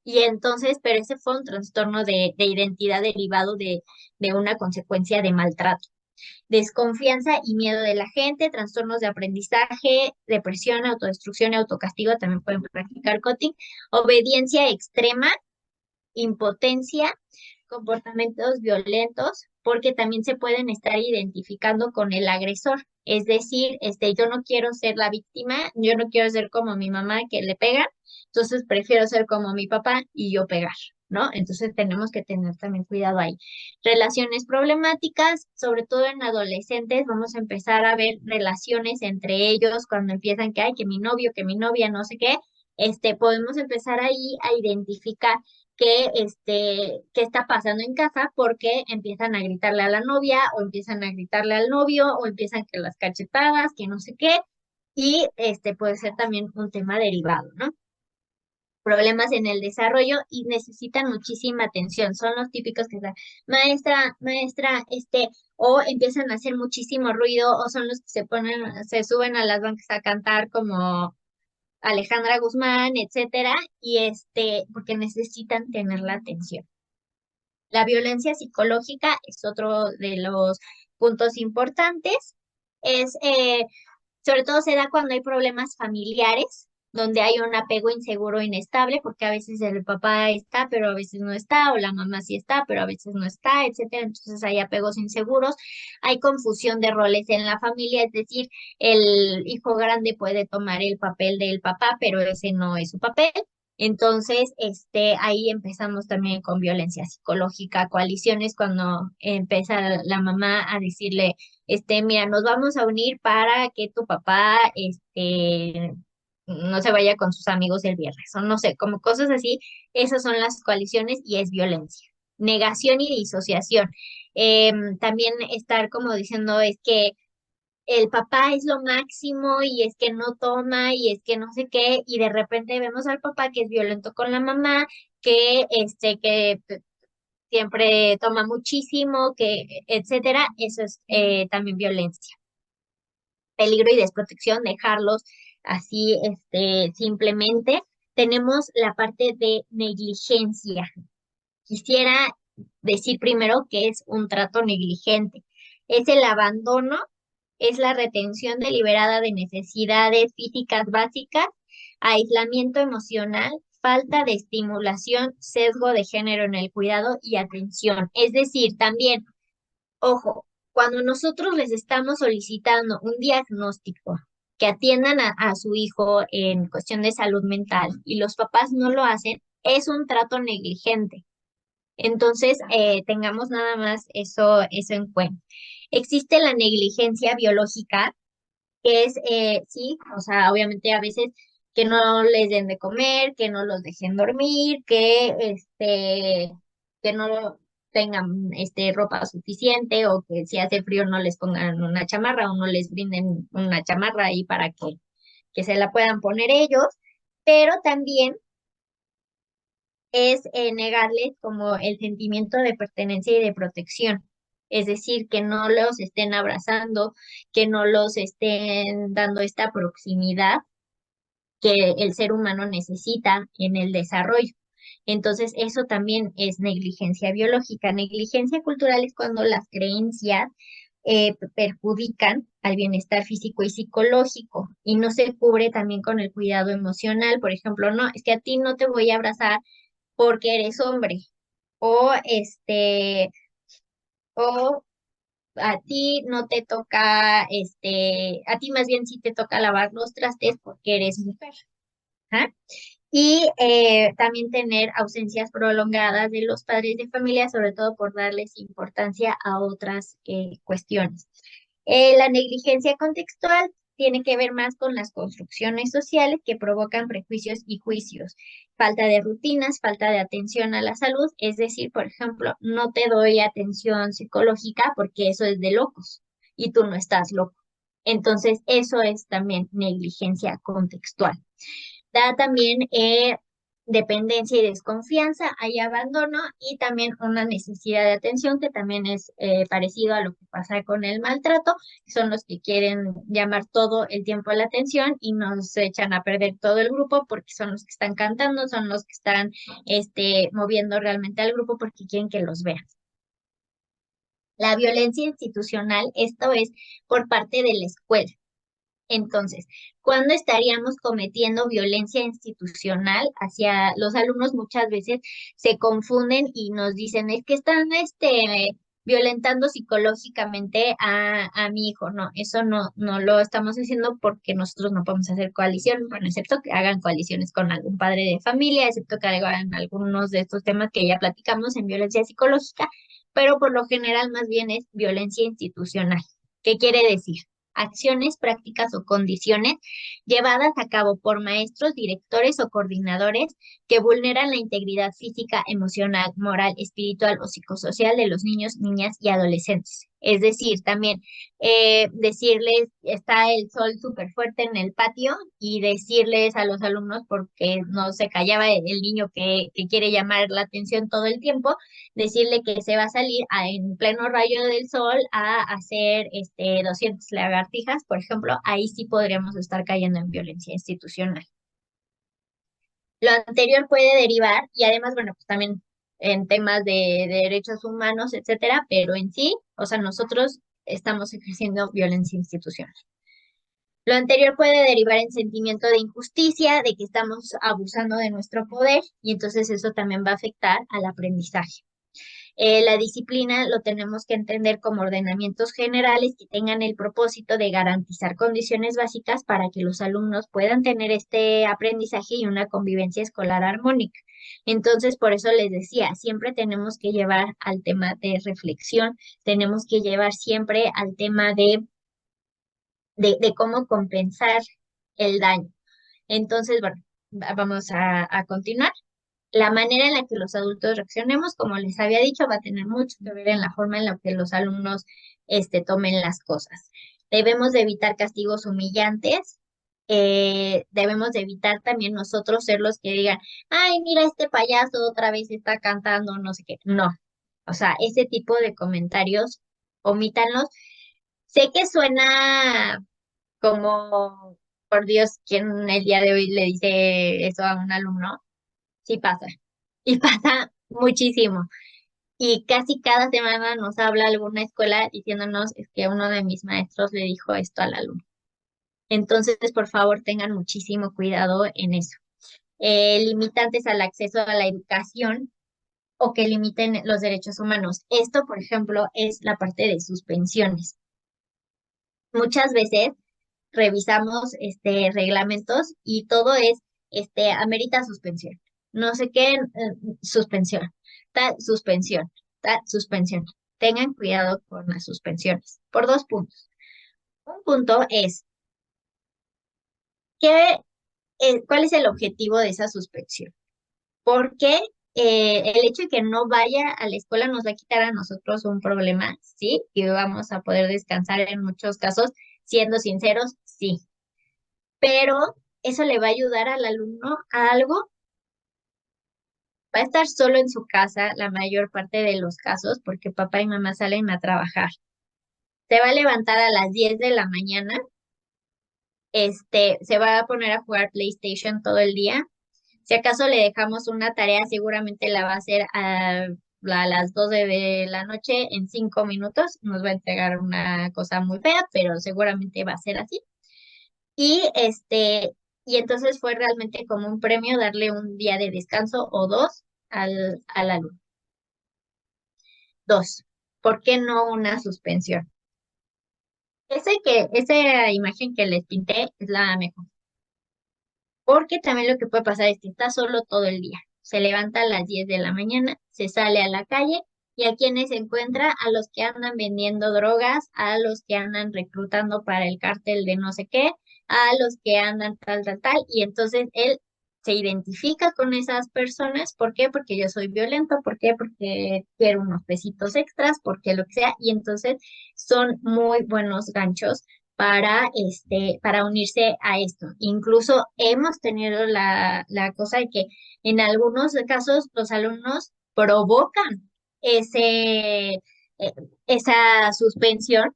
Y entonces, pero ese fue un trastorno de identidad derivado de una consecuencia de maltrato. Desconfianza y miedo de la gente, trastornos de aprendizaje, depresión, autodestrucción y autocastigo, también pueden practicar cutting, obediencia extrema, impotencia, comportamientos violentos, porque también se pueden estar identificando con el agresor. Es decir, yo no quiero ser la víctima, yo no quiero ser como mi mamá que le pega, entonces prefiero ser como mi papá y yo pegar, ¿no? Entonces tenemos que tener también cuidado ahí. Relaciones problemáticas, sobre todo en adolescentes, vamos a empezar a ver relaciones entre ellos cuando empiezan que hay que mi novio, que mi novia, no sé qué. Podemos empezar ahí a identificar qué está pasando en casa porque empiezan a gritarle a la novia o empiezan a gritarle al novio o empiezan que las cachetadas, que no sé qué, y puede ser también un tema derivado, ¿no? Problemas en el desarrollo y necesitan muchísima atención. Son los típicos que están, maestra, maestra, o empiezan a hacer muchísimo ruido, o son los que se suben a las bancas a cantar como Alejandra Guzmán, etcétera, y porque necesitan tener la atención. La violencia psicológica es otro de los puntos importantes. Es, sobre todo se da cuando hay problemas familiares, donde hay un apego inseguro e inestable, porque a veces el papá está, pero a veces no está, o la mamá sí está, pero a veces no está, etcétera. Entonces hay apegos inseguros, hay confusión de roles en la familia, es decir, el hijo grande puede tomar el papel del papá, pero ese no es su papel. Entonces, ahí empezamos también con violencia psicológica, coaliciones, cuando empieza la mamá a decirle, mira, nos vamos a unir para que tu papá, no se vaya con sus amigos el viernes, o no sé, como cosas así, esas son las coaliciones y es violencia. Negación y disociación. También estar como diciendo es que el papá es lo máximo y es que no toma y es que no sé qué, y de repente vemos al papá que es violento con la mamá, que siempre toma muchísimo, que etcétera, eso es también violencia. Peligro y desprotección, dejarlos así, simplemente. Tenemos la parte de negligencia. Quisiera decir primero que es un trato negligente. Es el abandono, es la retención deliberada de necesidades físicas básicas, aislamiento emocional, falta de estimulación, sesgo de género en el cuidado y atención. Es decir, también, ojo, cuando nosotros les estamos solicitando un diagnóstico que atiendan a su hijo en cuestión de salud mental y los papás no lo hacen, es un trato negligente. Entonces, tengamos nada más eso en cuenta. Existe la negligencia biológica, que es, sí, o sea, obviamente a veces que no les den de comer, que no los dejen dormir, que no tengan, ropa suficiente o que si hace frío no les pongan una chamarra o no les brinden una chamarra ahí para que se la puedan poner ellos, pero también es negarles como el sentimiento de pertenencia y de protección. Es decir, que no los estén abrazando, que no los estén dando esta proximidad que el ser humano necesita en el desarrollo. Entonces, eso también es negligencia biológica. Negligencia cultural es cuando las creencias perjudican al bienestar físico y psicológico y no se cubre también con el cuidado emocional. Por ejemplo, no, es que a ti no te voy a abrazar porque eres hombre. O o a ti no te toca, a ti más bien sí te toca lavar los trastes porque eres mujer. ¿Ah? Y también tener ausencias prolongadas de los padres de familia, sobre todo por darles importancia a otras cuestiones. La negligencia contextual tiene que ver más con las construcciones sociales que provocan prejuicios y juicios, falta de rutinas, falta de atención a la salud, es decir, por ejemplo, no te doy atención psicológica porque eso es de locos y tú no estás loco. Entonces, eso es también negligencia contextual. Da también dependencia y desconfianza, hay abandono y también una necesidad de atención que también es parecido a lo que pasa con el maltrato, que son los que quieren llamar todo el tiempo la atención y nos echan a perder todo el grupo porque son los que están cantando, son los que están moviendo realmente al grupo porque quieren que los vean. La violencia institucional, esto es por parte de la escuela. Entonces, ¿cuándo estaríamos cometiendo violencia institucional hacia los alumnos? Muchas veces se confunden y nos dicen, es que están violentando psicológicamente a mi hijo. No, eso no lo estamos haciendo porque nosotros no podemos hacer coalición, bueno, excepto que hagan coaliciones con algún padre de familia, excepto que hagan algunos de estos temas que ya platicamos en violencia psicológica, pero por lo general más bien es violencia institucional. ¿Qué quiere decir? Acciones, prácticas o condiciones llevadas a cabo por maestros, directores o coordinadores que vulneran la integridad física, emocional, moral, espiritual o psicosocial de los niños, niñas y adolescentes. Es decir, también decirles, está el sol súper fuerte en el patio y decirles a los alumnos, porque no se callaba el niño que quiere llamar la atención todo el tiempo, decirle que se va a salir en pleno rayo del sol a hacer 200 lagartijas, por ejemplo, ahí sí podríamos estar cayendo en violencia institucional. Lo anterior puede derivar, y además, bueno, pues también en temas de derechos humanos, etcétera, pero en sí, o sea, nosotros estamos ejerciendo violencia institucional. Lo anterior puede derivar en sentimiento de injusticia, de que estamos abusando de nuestro poder, y entonces eso también va a afectar al aprendizaje. La disciplina lo tenemos que entender como ordenamientos generales que tengan el propósito de garantizar condiciones básicas para que los alumnos puedan tener este aprendizaje y una convivencia escolar armónica. Entonces, por eso les decía, siempre tenemos que llevar al tema de reflexión, tenemos que llevar siempre al tema de cómo compensar el daño. Entonces, bueno, vamos a continuar. La manera en la que los adultos reaccionemos, como les había dicho, va a tener mucho que ver en la forma en la que los alumnos tomen las cosas. Debemos de evitar castigos humillantes. Debemos de evitar también nosotros ser los que digan, ay, mira, este payaso otra vez está cantando, no sé qué. No, o sea, ese tipo de comentarios, omítanlos. Sé que suena como, por Dios, ¿quién el día de hoy le dice eso a un alumno? Sí pasa. Y pasa muchísimo. Y casi cada semana nos habla alguna escuela diciéndonos es que uno de mis maestros le dijo esto al alumno. Entonces, por favor, tengan muchísimo cuidado en eso. Limitantes al acceso a la educación o que limiten los derechos humanos. Esto, por ejemplo, es la parte de suspensiones. Muchas veces revisamos reglamentos y todo es amerita suspensión. No sé qué, suspensión, tal suspensión, tal suspensión. Tengan cuidado con las suspensiones por dos puntos. Un punto es que, ¿cuál es el objetivo de esa suspensión? Porque el hecho de que no vaya a la escuela nos va a quitar a nosotros un problema, sí, y vamos a poder descansar en muchos casos, siendo sinceros, sí, pero eso le va a ayudar al alumno a algo. Va a estar solo en su casa la mayor parte de los casos porque papá y mamá salen a trabajar. Se va a levantar a las 10 de la mañana, se va a poner a jugar PlayStation todo el día. Si acaso le dejamos una tarea, seguramente la va a hacer a las 12 de la noche en 5 minutos. Nos va a entregar una cosa muy fea, pero seguramente va a ser así. Y y entonces fue realmente como un premio darle un día de descanso o dos al alumno. Dos, ¿por qué no una suspensión? Esa imagen que les pinté es la mejor. Porque también lo que puede pasar es que está solo todo el día. Se levanta a las 10 de la mañana, se sale a la calle y a quienes se encuentra, a los que andan vendiendo drogas, a los que andan reclutando para el cártel de no sé qué, a los que andan tal, tal, tal. Y entonces él se identifica con esas personas. ¿Por qué? Porque yo soy violento. ¿Por qué? Porque quiero unos pesitos extras, porque lo que sea. Y entonces son muy buenos ganchos para unirse a esto. Incluso hemos tenido la cosa de que en algunos casos los alumnos provocan eh, esa suspensión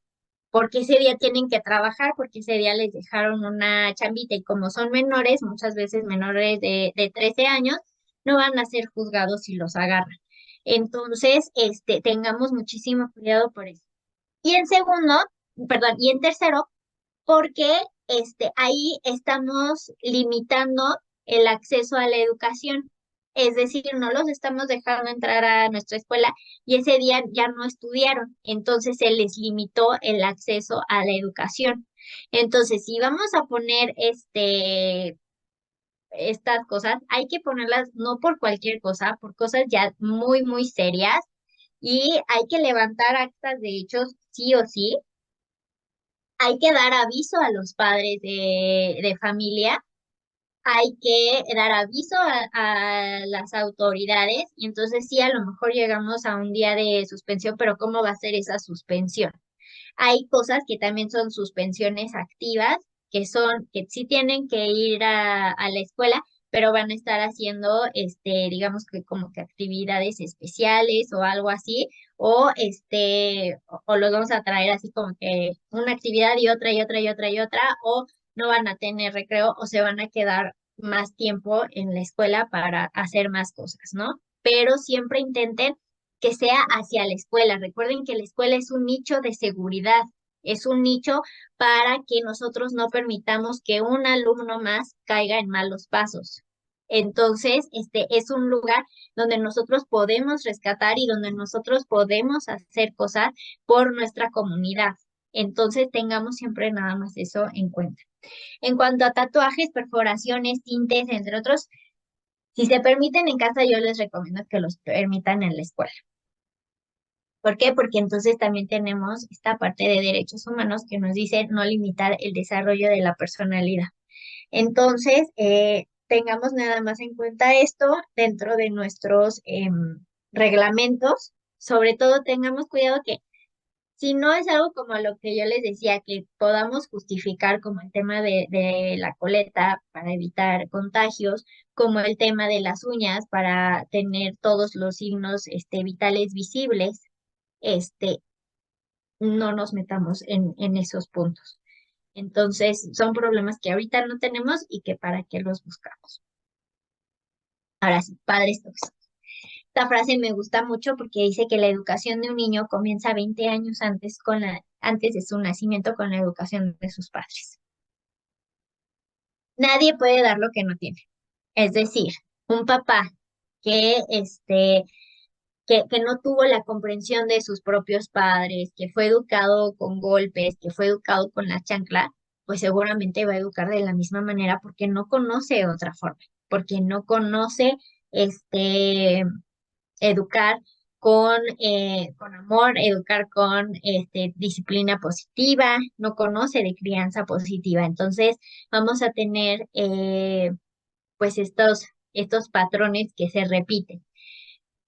porque ese día tienen que trabajar, porque ese día les dejaron una chambita y como son menores, muchas veces menores de 13 años, no van a ser juzgados si los agarran. Entonces, tengamos muchísimo cuidado por eso. Y en segundo, perdón, y en tercero, porque ahí estamos limitando el acceso a la educación. Es decir, no los estamos dejando entrar a nuestra escuela y ese día ya no estudiaron, entonces se les limitó el acceso a la educación. Entonces, si vamos a poner estas cosas, hay que ponerlas no por cualquier cosa, por cosas ya muy, muy serias y hay que levantar actas de hechos sí o sí, hay que dar aviso a los padres de familia, hay que dar aviso a las autoridades y entonces sí, a lo mejor llegamos a un día de suspensión, pero ¿cómo va a ser esa suspensión? Hay cosas que también son suspensiones activas, que sí tienen que ir a la escuela, pero van a estar haciendo, digamos que como que actividades especiales o algo así, o los vamos a traer así como que una actividad y otra y otra y otra y otra, o no van a tener recreo o se van a quedar más tiempo en la escuela para hacer más cosas, ¿no? Pero siempre intenten que sea hacia la escuela. Recuerden que la escuela es un nicho de seguridad, es un nicho para que nosotros no permitamos que un alumno más caiga en malos pasos. Entonces, este es un lugar donde nosotros podemos rescatar y donde nosotros podemos hacer cosas por nuestra comunidad. Entonces, tengamos siempre nada más eso en cuenta. En cuanto a tatuajes, perforaciones, tintes, entre otros, si se permiten en casa, yo les recomiendo que los permitan en la escuela. ¿Por qué? Porque entonces también tenemos esta parte de derechos humanos que nos dice no limitar el desarrollo de la personalidad. Entonces, tengamos nada más en cuenta esto dentro de nuestros reglamentos. Sobre todo, tengamos cuidado que si no es algo como lo que yo les decía, que podamos justificar como el tema de la coleta para evitar contagios, como el tema de las uñas para tener todos los signos vitales visibles, este, no nos metamos en esos puntos. Entonces, son problemas que ahorita no tenemos y que para qué los buscamos. Ahora sí, padres tóxicos. Esta frase me gusta mucho porque dice que la educación de un niño comienza 20 años antes de su nacimiento con la educación de sus padres. Nadie puede dar lo que no tiene. Es decir, un papá que que no tuvo la comprensión de sus propios padres, que fue educado con golpes, que fue educado con la chancla, pues seguramente va a educar de la misma manera porque no conoce otra forma, porque no conoce educar con amor, educar con disciplina positiva, no conoce de crianza positiva. Entonces, vamos a tener pues estos patrones que se repiten.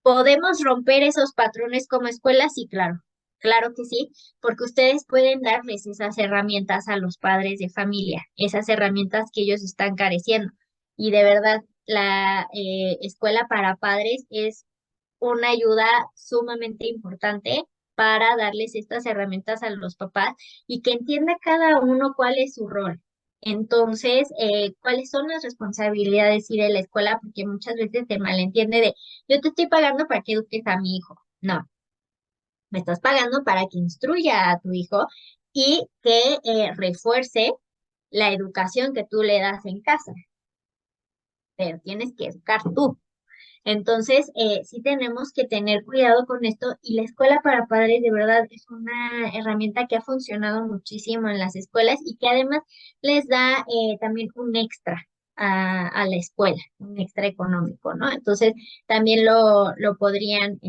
¿Podemos romper esos patrones como escuela? Sí, claro, claro que sí, porque ustedes pueden darles esas herramientas a los padres de familia, esas herramientas que ellos están careciendo. Y de verdad, la escuela para padres es una ayuda sumamente importante para darles estas herramientas a los papás y que entienda cada uno cuál es su rol. Entonces, cuáles son las responsabilidades y de la escuela, porque muchas veces se malentiende de yo te estoy pagando para que eduques a mi hijo. No, me estás pagando para que instruya a tu hijo y que refuerce la educación que tú le das en casa, pero tienes que educar tú. Entonces, sí tenemos que tener cuidado con esto y la escuela para padres de verdad es una herramienta que ha funcionado muchísimo en las escuelas y que además les da también un extra a la escuela, un extra económico, ¿no? Entonces, también lo podrían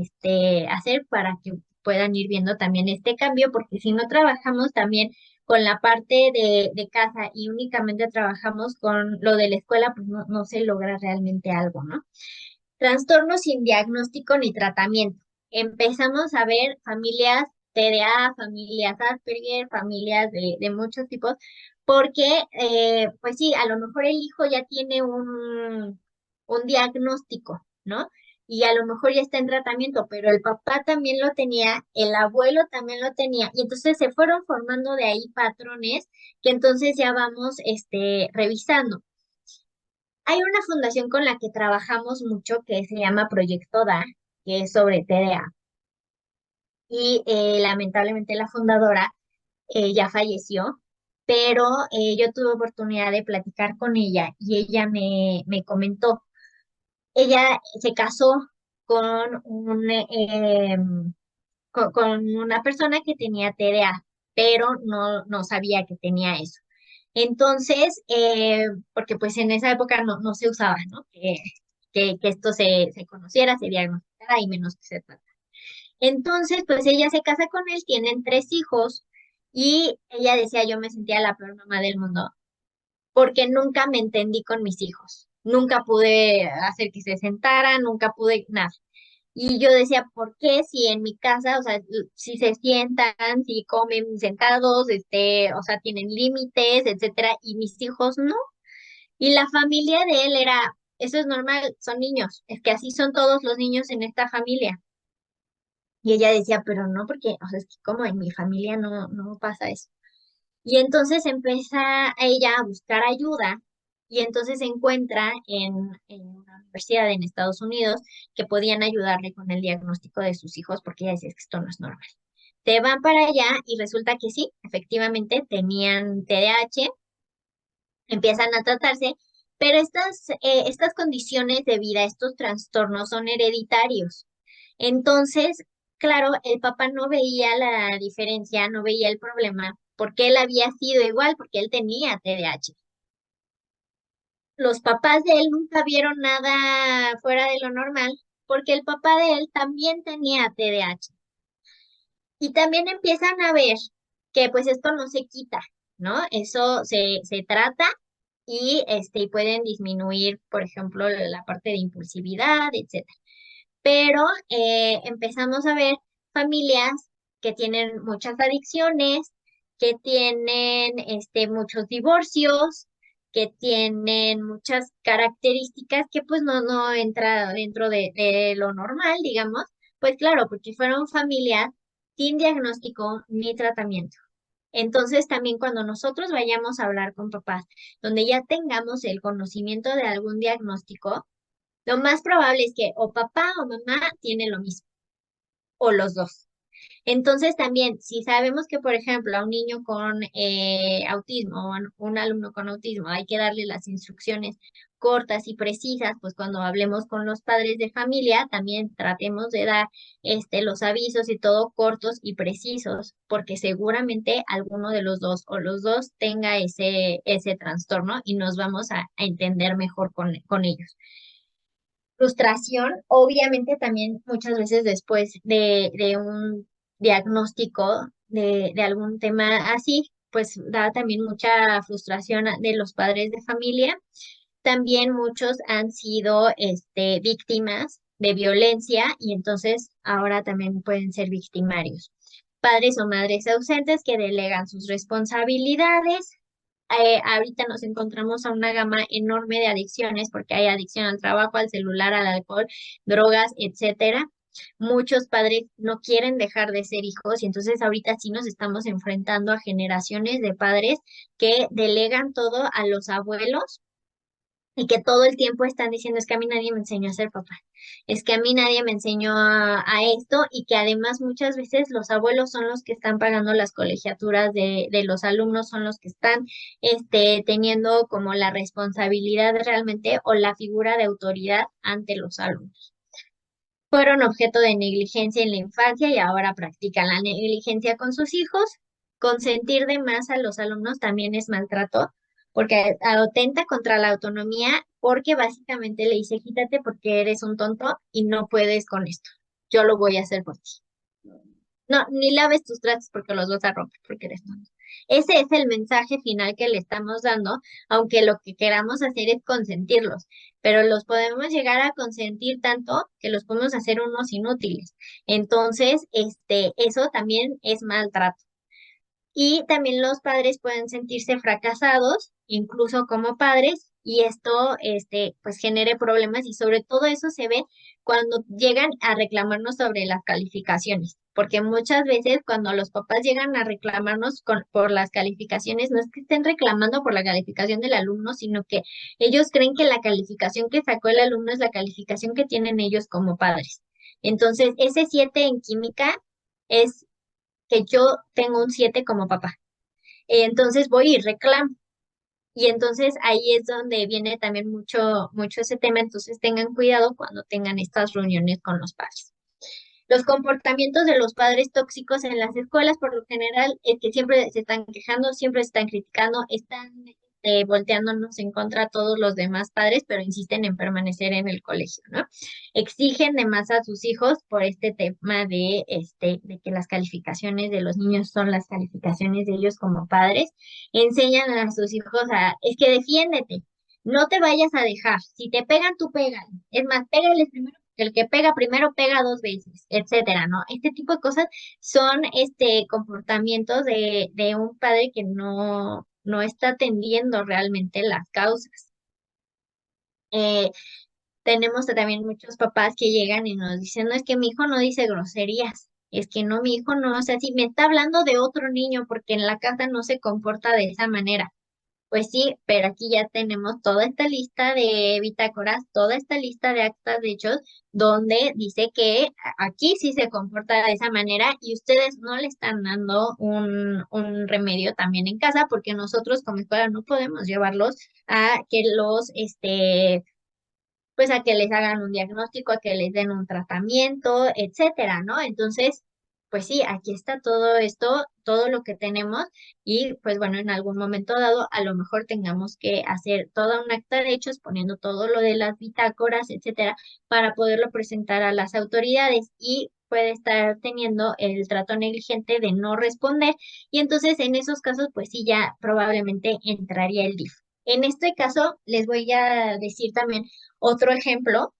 hacer para que puedan ir viendo también este cambio, porque si no trabajamos también con la parte de casa y únicamente trabajamos con lo de la escuela, pues no se logra realmente algo, ¿no? Trastornos sin diagnóstico ni tratamiento. Empezamos a ver familias TDA, familias Asperger, familias de muchos tipos, porque, pues sí, a lo mejor el hijo ya tiene un diagnóstico, ¿no? Y a lo mejor ya está en tratamiento, pero el papá también lo tenía, el abuelo también lo tenía, y entonces se fueron formando de ahí patrones que entonces ya vamos, revisando. Hay una fundación con la que trabajamos mucho que se llama Proyecto DA, que es sobre TDA. Y lamentablemente la fundadora ya falleció, pero yo tuve oportunidad de platicar con ella y ella me comentó, ella se casó con con una persona que tenía TDA, pero no sabía que tenía eso. Entonces, porque pues en esa época no se usaba, ¿no? Que esto se conociera, se diagnosticara y menos que se tratara. Entonces, pues ella se casa con él, tienen 3 hijos y ella decía, yo me sentía la peor mamá del mundo porque nunca me entendí con mis hijos. Nunca pude hacer que se sentaran, nunca pude nada. Y yo decía, ¿por qué si en mi casa, o sea, si se sientan, si comen sentados, o sea, tienen límites, etcétera, y mis hijos no? Y la familia de él era, eso es normal, son niños, es que así son todos los niños en esta familia. Y ella decía, pero no, porque, o sea, es que como en mi familia no pasa eso. Y entonces empieza ella a buscar ayuda y entonces se encuentra en una universidad en Estados Unidos que podían ayudarle con el diagnóstico de sus hijos porque ella decía, es que esto no es normal. Se van para allá y resulta que sí, efectivamente tenían TDAH, empiezan a tratarse, pero estas condiciones de vida, estos trastornos son hereditarios. Entonces, claro, el papá no veía la diferencia, no veía el problema, porque él había sido igual, porque él tenía TDAH. Los papás de él nunca vieron nada fuera de lo normal, porque el papá de él también tenía TDAH. Y también empiezan a ver que pues esto no se quita, ¿no? Eso se trata y pueden disminuir, por ejemplo, la parte de impulsividad, etcétera. Pero empezamos a ver familias que tienen muchas adicciones, que tienen muchos divorcios, que tienen muchas características que pues no entra dentro de lo normal, digamos. Pues claro, porque fueron familias sin diagnóstico ni tratamiento. Entonces, también cuando nosotros vayamos a hablar con papás, donde ya tengamos el conocimiento de algún diagnóstico, lo más probable es que o papá o mamá tiene lo mismo, o los dos. Entonces también, si sabemos que, por ejemplo, a un niño con autismo o a un alumno con autismo hay que darle las instrucciones cortas y precisas, pues cuando hablemos con los padres de familia, también tratemos de dar los avisos y todo cortos y precisos, porque seguramente alguno de los dos o los dos tenga ese trastorno y nos vamos a entender mejor con ellos. Frustración, obviamente también muchas veces después de un diagnóstico de algún tema así, pues da también mucha frustración de los padres de familia. También muchos han sido víctimas de violencia y entonces ahora también pueden ser victimarios. Padres o madres ausentes que delegan sus responsabilidades. Ahorita nos encontramos a una gama enorme de adicciones porque hay adicción al trabajo, al celular, al alcohol, drogas, etcétera. Muchos padres no quieren dejar de ser hijos y entonces ahorita sí nos estamos enfrentando a generaciones de padres que delegan todo a los abuelos y que todo el tiempo están diciendo, es que a mí nadie me enseñó a ser papá, es que a mí nadie me enseñó a esto y que además muchas veces los abuelos son los que están pagando las colegiaturas de los alumnos, son los que están teniendo como la responsabilidad realmente o la figura de autoridad ante los alumnos. Fueron objeto de negligencia en la infancia y ahora practican la negligencia con sus hijos. Consentir de más a los alumnos también es maltrato, porque atenta contra la autonomía, porque básicamente le dice, quítate porque eres un tonto y no puedes con esto. Yo lo voy a hacer por ti. No, ni laves tus trastes porque los vas a romper porque eres tonto. Ese es el mensaje final que le estamos dando, aunque lo que queramos hacer es consentirlos, pero los podemos llegar a consentir tanto que los podemos hacer unos inútiles. Entonces, eso también es maltrato. Y también los padres pueden sentirse fracasados, incluso como padres, y esto, pues genere problemas y sobre todo eso se ve cuando llegan a reclamarnos sobre las calificaciones, porque muchas veces cuando los papás llegan a reclamarnos por las calificaciones, no es que estén reclamando por la calificación del alumno, sino que ellos creen que la calificación que sacó el alumno es la calificación que tienen ellos como padres. Entonces, ese 7 en química es que yo tengo un 7 como papá. Entonces voy y reclamo. Y entonces ahí es donde viene también mucho ese tema. Entonces tengan cuidado cuando tengan estas reuniones con los padres. Los comportamientos de los padres tóxicos en las escuelas, por lo general, es que siempre se están quejando, siempre se están criticando, están volteándonos en contra a todos los demás padres, pero insisten en permanecer en el colegio, ¿no? Exigen de más a sus hijos por este tema de que las calificaciones de los niños son las calificaciones de ellos como padres. Enseñan a sus hijos es que defiéndete, no te vayas a dejar. Si te pegan, tú pégale. Es más, pégales primero el que pega primero pega dos veces, etcétera, ¿no? Este tipo de cosas son comportamientos de un padre que no está atendiendo realmente las causas. Eh, Tenemos también muchos papás que llegan y nos dicen, no, es que mi hijo no dice groserías, es que no, mi hijo no, o sea, si me está hablando de otro niño porque en la casa no se comporta de esa manera. Pues sí, pero aquí ya tenemos toda esta lista de bitácoras, toda esta lista de actas de hechos, donde dice que aquí sí se comporta de esa manera y ustedes no le están dando un remedio también en casa, porque nosotros como escuela no podemos llevarlos a que pues a que les hagan un diagnóstico, a que les den un tratamiento, etcétera, ¿no? Entonces, pues sí, aquí está todo esto, todo lo que tenemos y pues bueno, en algún momento dado a lo mejor tengamos que hacer toda un acta de hechos poniendo todo lo de las bitácoras, etcétera, para poderlo presentar a las autoridades y puede estar teniendo el trato negligente de no responder y entonces en esos casos pues sí ya probablemente entraría el DIF. En este caso, les voy a decir también otro ejemplo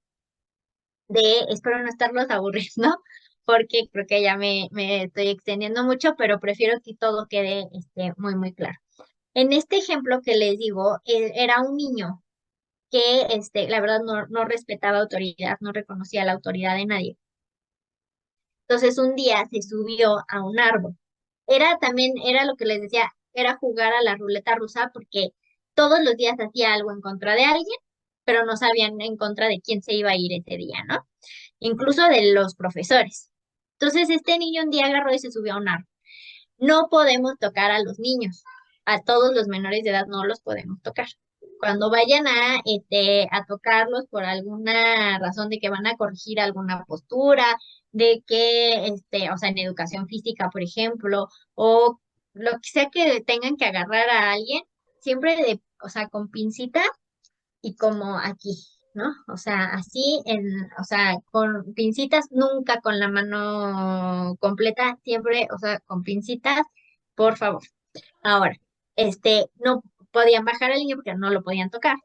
espero no estarlos aburriendo, porque creo que ya me estoy extendiendo mucho, pero prefiero que todo quede muy claro. En este ejemplo que les digo, era un niño que la verdad no respetaba autoridad, no reconocía la autoridad de nadie. Entonces un día se subió a un árbol. Era lo que les decía, era jugar a la ruleta rusa porque todos los días hacía algo en contra de alguien, pero no sabían en contra de quién se iba a ir ese día, ¿no? Incluso de los profesores. Entonces este niño un día agarró y se subió a un árbol. No podemos tocar a los niños, a todos los menores de edad no los podemos tocar. Cuando vayan a tocarlos por alguna razón de que van a corregir alguna postura, de que, o sea, en educación física, por ejemplo, o lo que sea que tengan que agarrar a alguien, siempre o sea, con pincita y como aquí, ¿no? O sea, así, o sea, con pincitas, nunca con la mano completa, siempre, o sea, con pincitas, por favor. Ahora, no podían bajar al niño porque no lo podían tocar.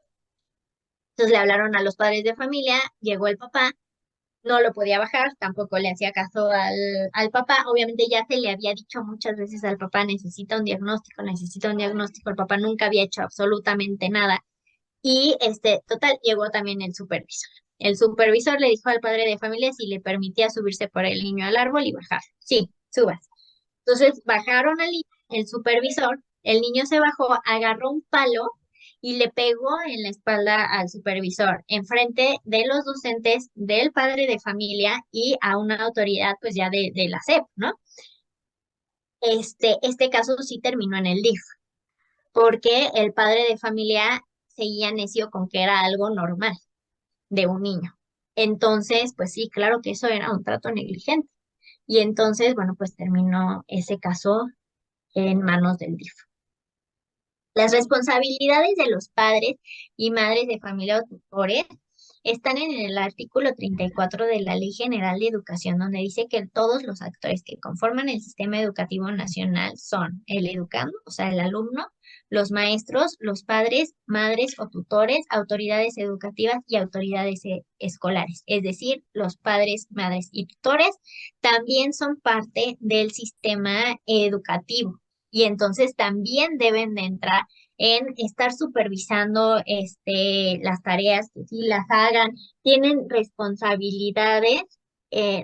Entonces le hablaron a los padres de familia, llegó el papá, no lo podía bajar, tampoco le hacía caso al papá. Obviamente ya se le había dicho muchas veces al papá, necesita un diagnóstico, necesita un diagnóstico. El papá nunca había hecho absolutamente nada. Y total, llegó también el supervisor. El supervisor le dijo al padre de familia si le permitía subirse por el niño al árbol y bajar. Sí, subas. Entonces bajaron el supervisor, el niño se bajó, agarró un palo y le pegó en la espalda al supervisor, enfrente de los docentes, del padre de familia y a una autoridad pues ya de la SEP, ¿no? Este caso sí terminó en el DIF porque el padre de familia seguía necio con que era algo normal de un niño. Entonces, pues sí, claro que eso era un trato negligente. Y entonces, bueno, pues terminó ese caso en manos del DIF. Las responsabilidades de los padres y madres de familia o tutores están en el artículo 34 de la Ley General de Educación, donde dice que todos los actores que conforman el sistema educativo nacional son el educando, o sea, el alumno, los maestros, los padres, madres o tutores, autoridades educativas y autoridades escolares. Es decir, los padres, madres y tutores también son parte del sistema educativo y entonces también deben de entrar en estar supervisando las tareas que sí las hagan, tienen responsabilidades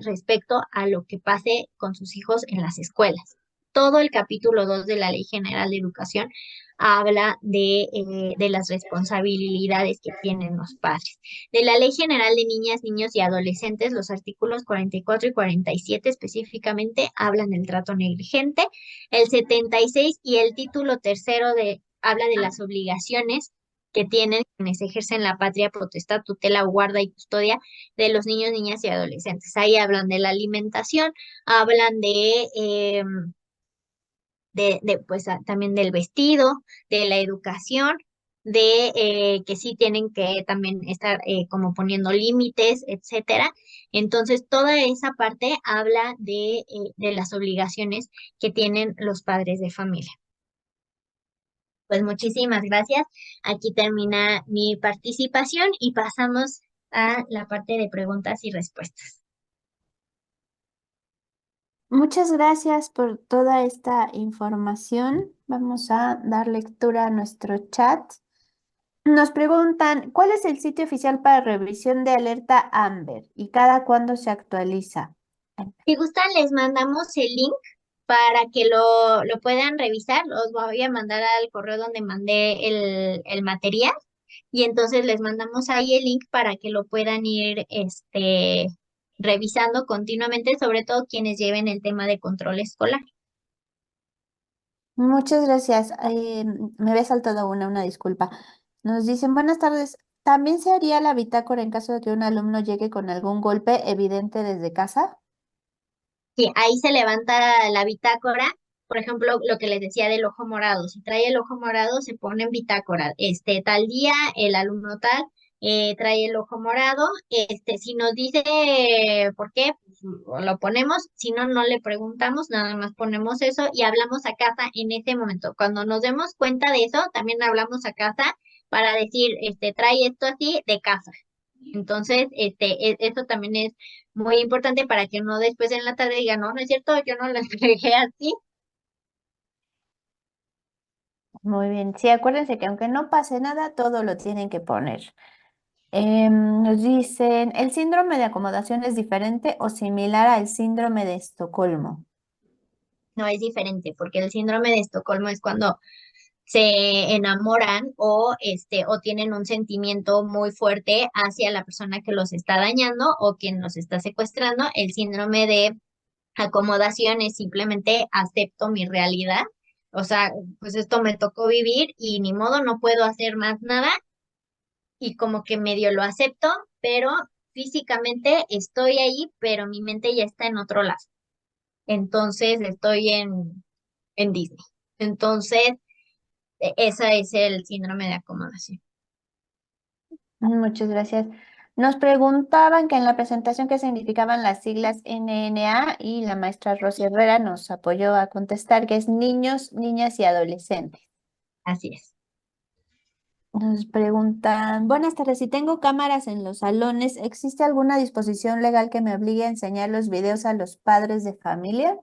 respecto a lo que pase con sus hijos en las escuelas. Todo el capítulo 2 de la Ley General de Educación habla de las responsabilidades que tienen los padres. De la Ley General de Niñas, Niños y Adolescentes, los artículos 44 y 47 específicamente hablan del trato negligente. El 76 y el título tercero habla de las obligaciones que tienen quienes ejercen la patria, potestad, tutela, guarda y custodia de los niños, niñas y adolescentes. Ahí hablan de la alimentación, hablan pues también del vestido, de la educación, de que sí tienen que también estar como poniendo límites, etcétera. Entonces, toda esa parte habla de las obligaciones que tienen los padres de familia. Pues muchísimas gracias. Aquí termina mi participación y pasamos a la parte de preguntas y respuestas. Muchas gracias por toda esta información. Vamos a dar lectura a nuestro chat. Nos preguntan, ¿cuál es el sitio oficial para revisión de alerta Amber y cada cuándo se actualiza? Si gustan, les mandamos el link para que lo puedan revisar. Los voy a mandar al correo donde mandé el material y entonces les mandamos ahí el link para que lo puedan ir revisando continuamente, sobre todo quienes lleven el tema de control escolar. Muchas gracias. Me había saltado una disculpa. Nos dicen, buenas tardes. ¿También se haría la bitácora en caso de que un alumno llegue con algún golpe evidente desde casa? Sí, ahí se levanta la bitácora, por ejemplo, lo que les decía del ojo morado. Si trae el ojo morado, se pone en bitácora. Tal día, el alumno tal trae el ojo morado. Si nos dice por qué, pues, lo ponemos. Si no, no le preguntamos, nada más ponemos eso y hablamos a casa en ese momento. Cuando nos demos cuenta de eso, también hablamos a casa para decir, trae esto así de casa. Entonces, eso también es muy importante para que uno después en la tarde diga, no, no es cierto, yo no lo entregué así. Muy bien. Sí, acuérdense que aunque no pase nada, todo lo tienen que poner. Nos dicen, ¿el síndrome de acomodación es diferente o similar al síndrome de Estocolmo? No es diferente, porque el síndrome de Estocolmo es cuando se enamoran o tienen un sentimiento muy fuerte hacia la persona que los está dañando o quien los está secuestrando. El síndrome de acomodación es simplemente acepto mi realidad. O sea, pues esto me tocó vivir y ni modo, no puedo hacer más nada y como que medio lo acepto, pero físicamente estoy ahí, pero mi mente ya está en otro lado. Entonces estoy en Disney. Entonces, esa es el síndrome de acomodación. Muchas gracias. Nos preguntaban que en la presentación qué significaban las siglas NNA y la maestra Rosy Herrera nos apoyó a contestar que es niños, niñas y adolescentes. Así es. Nos preguntan, buenas tardes, si tengo cámaras en los salones, ¿existe alguna disposición legal que me obligue a enseñar los videos a los padres de familia?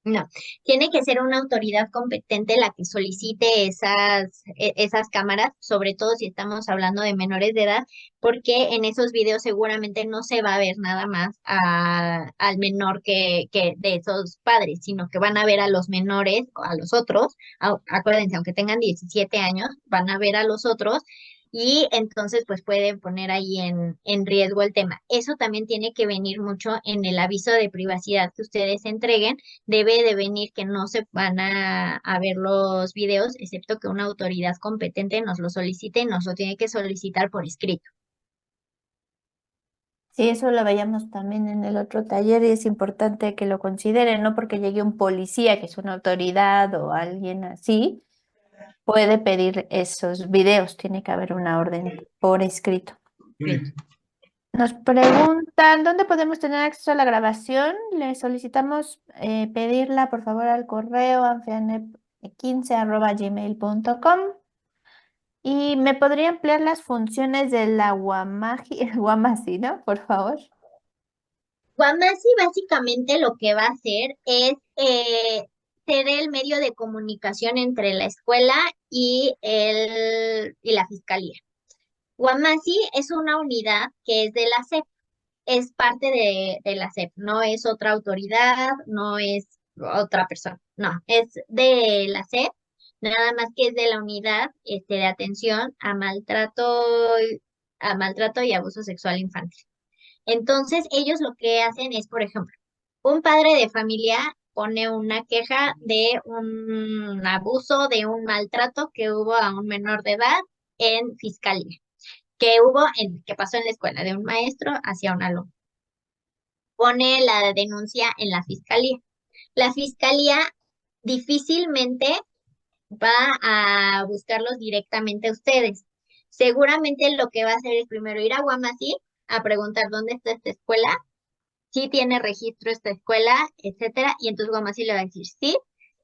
No, tiene que ser una autoridad competente la que solicite esas cámaras, sobre todo si estamos hablando de menores de edad, porque en esos videos seguramente no se va a ver nada más al menor que de esos padres, sino que van a ver a los menores, a los otros, acuérdense, aunque tengan 17 años, van a ver a los otros. Y entonces, pues pueden poner ahí en riesgo el tema. Eso también tiene que venir mucho en el aviso de privacidad que ustedes entreguen. Debe de venir que no se van a ver los videos, excepto que una autoridad competente nos lo solicite y nos lo tiene que solicitar por escrito. Sí, eso lo veíamos también en el otro taller y es importante que lo consideren, no porque llegue un policía que es una autoridad o alguien así, puede pedir esos videos, tiene que haber una orden por escrito. Sí. Nos preguntan, ¿dónde podemos tener acceso a la grabación? Le solicitamos pedirla, por favor, al correo anfianep15@gmail.com. ¿Y me podría ampliar las funciones de la Guamasi, ¿no? Por favor. Guamasi básicamente lo que va a hacer es ser el medio de comunicación entre la escuela y la fiscalía. Guamasi es una unidad que es de la SEP, es parte de la SEP, no es otra autoridad, no es otra persona, no, es de la SEP, nada más que es de la unidad de atención a maltrato y abuso sexual infantil. Entonces, ellos lo que hacen es, por ejemplo, un padre de familia pone una queja de un abuso, de un maltrato que hubo a un menor de edad en fiscalía, que pasó en la escuela de un maestro hacia un alumno. Pone la denuncia en la fiscalía. La fiscalía difícilmente va a buscarlos directamente a ustedes. Seguramente lo que va a hacer es primero ir a Guamasí a preguntar dónde está esta escuela, si tiene registro esta escuela, etcétera, y entonces Guamasí le va a decir, sí,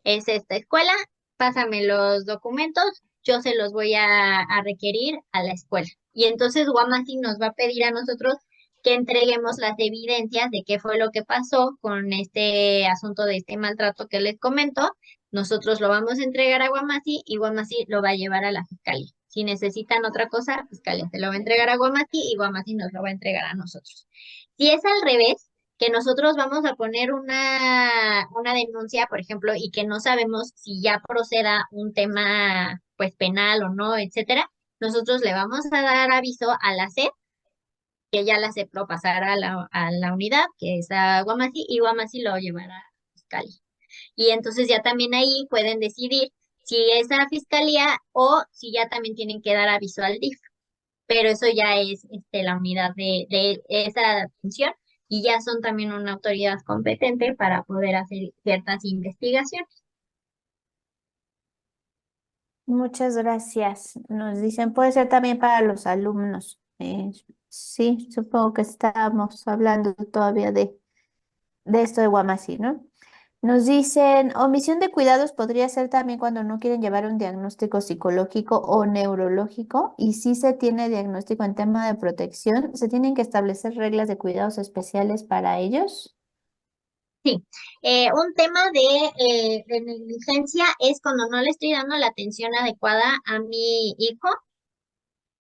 es esta escuela, pásame los documentos, yo se los voy a requerir a la escuela. Y entonces Guamasí nos va a pedir a nosotros que entreguemos las evidencias de qué fue lo que pasó con este asunto de este maltrato que les comento. Nosotros lo vamos a entregar a Guamasí y Guamasí lo va a llevar a la fiscalía. Si necesitan otra cosa, la fiscalía se lo va a entregar a Guamasí y Guamasí nos lo va a entregar a nosotros. Si es al revés, que nosotros vamos a poner una denuncia, por ejemplo, y que no sabemos si ya proceda un tema pues penal o no, etcétera, nosotros le vamos a dar aviso a la SEP, que ya la SEP lo pasará a la unidad, que es a Guamasi, y Guamasi lo llevará a la fiscalía. Y entonces ya también ahí pueden decidir si es a fiscalía o si ya también tienen que dar aviso al DIF, pero eso ya es la unidad de esa función y ya son también una autoridad competente para poder hacer ciertas investigaciones. Muchas gracias. Nos dicen, puede ser también para los alumnos. Sí, supongo que estamos hablando todavía de esto de Guamasí, ¿no? Nos dicen, omisión de cuidados podría ser también cuando no quieren llevar un diagnóstico psicológico o neurológico y si se tiene diagnóstico en tema de protección, ¿se tienen que establecer reglas de cuidados especiales para ellos? Sí, un tema de negligencia es cuando no le estoy dando la atención adecuada a mi hijo,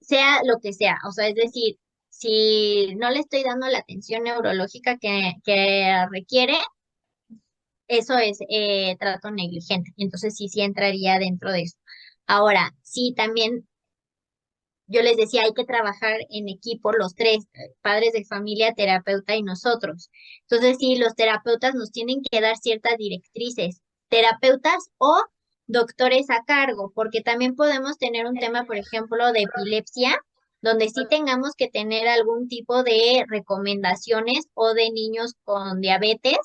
sea lo que sea, o sea, es decir, si no le estoy dando la atención neurológica que requiere, eso es trato negligente. Entonces sí entraría dentro de eso. Ahora, sí, también yo les decía, hay que trabajar en equipo los tres, padres de familia, terapeuta y nosotros. Entonces sí, los terapeutas nos tienen que dar ciertas directrices, terapeutas o doctores a cargo, porque también podemos tener un tema, por ejemplo, de epilepsia, donde sí tengamos que tener algún tipo de recomendaciones o de niños con diabetes.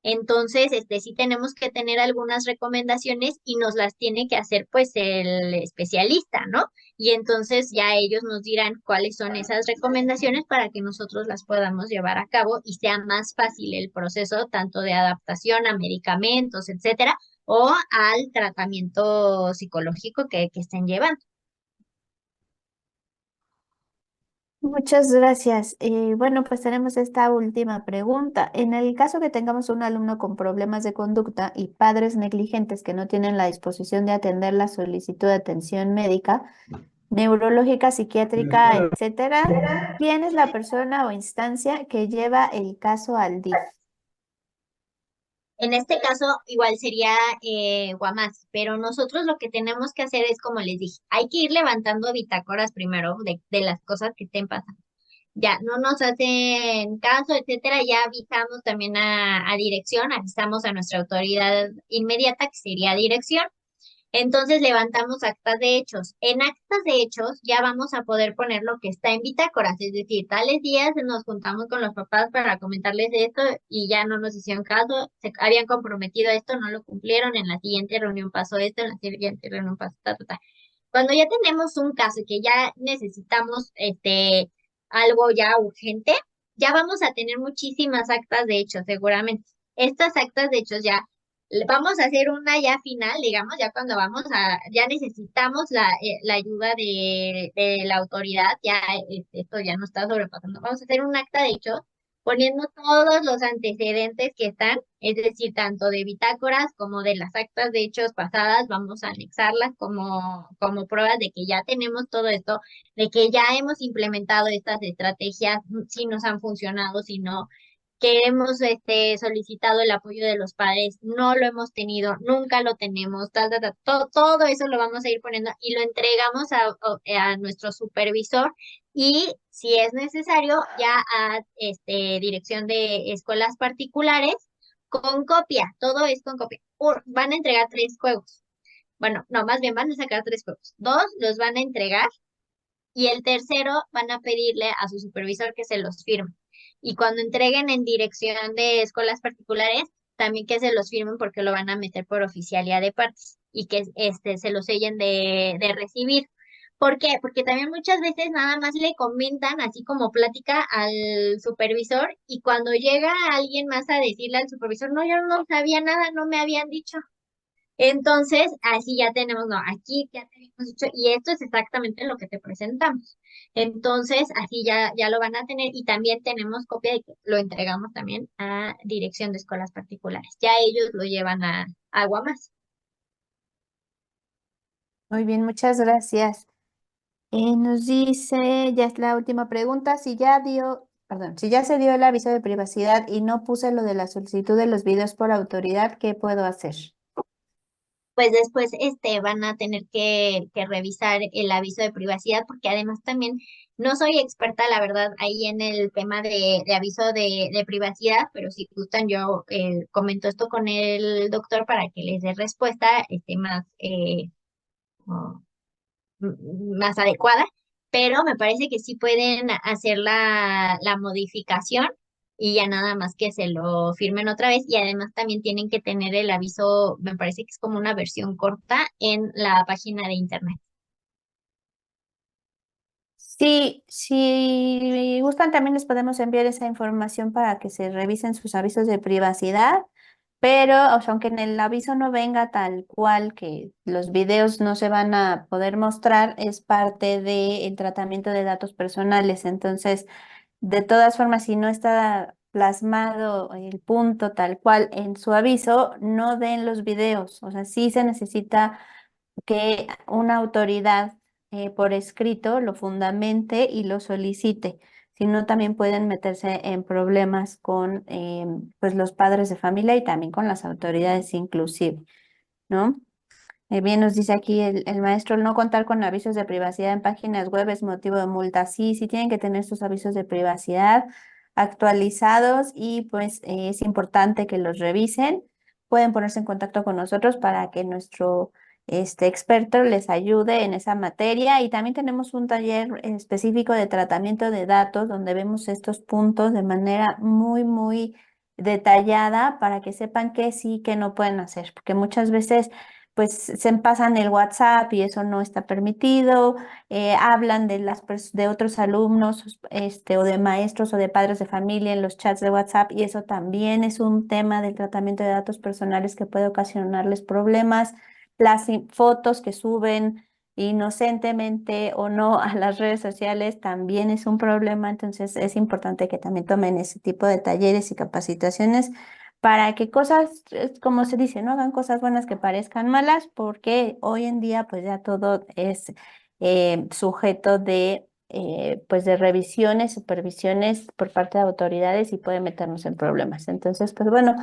Entonces, sí tenemos que tener algunas recomendaciones y nos las tiene que hacer pues el especialista, ¿no? Y entonces ya ellos nos dirán cuáles son esas recomendaciones para que nosotros las podamos llevar a cabo y sea más fácil el proceso tanto de adaptación a medicamentos, etcétera, o al tratamiento psicológico que estén llevando. Muchas gracias. Bueno, pues tenemos esta última pregunta. En el caso que tengamos un alumno con problemas de conducta y padres negligentes que no tienen la disposición de atender la solicitud de atención médica, neurológica, psiquiátrica, etcétera, ¿quién es la persona o instancia que lleva el caso al DIF? En este caso, igual sería Guamás, pero nosotros lo que tenemos que hacer es, como les dije, hay que ir levantando bitácoras primero de las cosas que estén pasando. Ya no nos hacen caso, etcétera, ya avisamos también a dirección, avisamos a nuestra autoridad inmediata, que sería dirección. Entonces levantamos actas de hechos. En actas de hechos ya vamos a poder poner lo que está en bitácoras, es decir, tales días nos juntamos con los papás para comentarles esto y ya no nos hicieron caso, se habían comprometido a esto, no lo cumplieron, en la siguiente reunión pasó esto, en la siguiente reunión pasó ta, ta, ta. Cuando ya tenemos un caso y que ya necesitamos algo ya urgente, ya vamos a tener muchísimas actas de hechos, seguramente. Estas actas de hechos ya vamos a hacer una ya final, digamos, ya cuando ya necesitamos la ayuda de la autoridad, ya esto ya no está sobrepasando. Vamos a hacer un acta de hechos poniendo todos los antecedentes que están, es decir, tanto de bitácoras como de las actas de hechos pasadas, vamos a anexarlas como pruebas de que ya tenemos todo esto, de que ya hemos implementado estas estrategias, si nos han funcionado, si no, que hemos solicitado el apoyo de los padres, no lo hemos tenido, nunca lo tenemos, todo eso lo vamos a ir poniendo y lo entregamos a nuestro supervisor y si es necesario ya a dirección de escuelas particulares con copia, todo es con copia. Van a entregar 3 juegos. Bueno, no, más bien van a sacar 3 juegos. 2 los van a entregar y el tercero van a pedirle a su supervisor que se los firme. Y cuando entreguen en dirección de escuelas particulares, también que se los firmen porque lo van a meter por oficialía de partes y que se los sellen de recibir. ¿Por qué? Porque también muchas veces nada más le comentan así como plática al supervisor y cuando llega alguien más a decirle al supervisor, no, yo no sabía nada, no me habían dicho. Entonces, así ya tenemos, no, aquí ya tenemos dicho, y esto es exactamente lo que te presentamos. Entonces, así ya lo van a tener y también tenemos copia de que lo entregamos también a Dirección de Escuelas Particulares. Ya ellos lo llevan a Agua Más. Muy bien, muchas gracias. Nos dice, ya es la última pregunta, si ya se dio el aviso de privacidad y no puse lo de la solicitud de los videos por autoridad, ¿qué puedo hacer? Pues después van a tener que revisar el aviso de privacidad, porque además también no soy experta, la verdad, ahí en el tema de aviso de privacidad, pero si gustan, yo comento esto con el doctor para que les dé respuesta más, como, más adecuada, pero me parece que sí pueden hacer la modificación y ya nada más que se lo firmen otra vez y además también tienen que tener el aviso, me parece que es como una versión corta en la página de internet. Sí, si gustan, también les podemos enviar esa información para que se revisen sus avisos de privacidad, pero o sea, aunque en el aviso no venga tal cual que los videos no se van a poder mostrar, es parte del tratamiento de datos personales. Entonces, de todas formas, si no está plasmado el punto tal cual en su aviso, no den los videos. O sea, sí se necesita que una autoridad por escrito lo fundamente y lo solicite. Si no, también pueden meterse en problemas con pues los padres de familia y también con las autoridades inclusive, ¿no? Bien, nos dice aquí el maestro, no contar con avisos de privacidad en páginas web es motivo de multa. Sí, sí tienen que tener sus avisos de privacidad actualizados y pues es importante que los revisen. Pueden ponerse en contacto con nosotros para que nuestro experto les ayude en esa materia y también tenemos un taller específico de tratamiento de datos donde vemos estos puntos de manera muy, muy detallada para que sepan qué sí, qué no pueden hacer, porque muchas veces pues se pasan el WhatsApp y eso no está permitido, hablan de de otros alumnos, o de maestros o de padres de familia en los chats de WhatsApp y eso también es un tema del tratamiento de datos personales que puede ocasionarles problemas. Las fotos que suben inocentemente o no a las redes sociales también es un problema, entonces es importante que también tomen ese tipo de talleres y capacitaciones para que cosas, como se dice, no hagan cosas buenas que parezcan malas, porque hoy en día pues ya todo es sujeto de pues de revisiones, supervisiones por parte de autoridades y puede meternos en problemas. Entonces, pues bueno,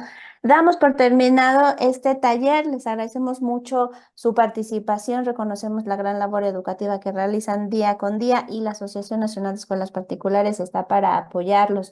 damos por terminado este taller. Les agradecemos mucho su participación, reconocemos la gran labor educativa que realizan día con día y la Asociación Nacional de Escuelas Particulares está para apoyarlos.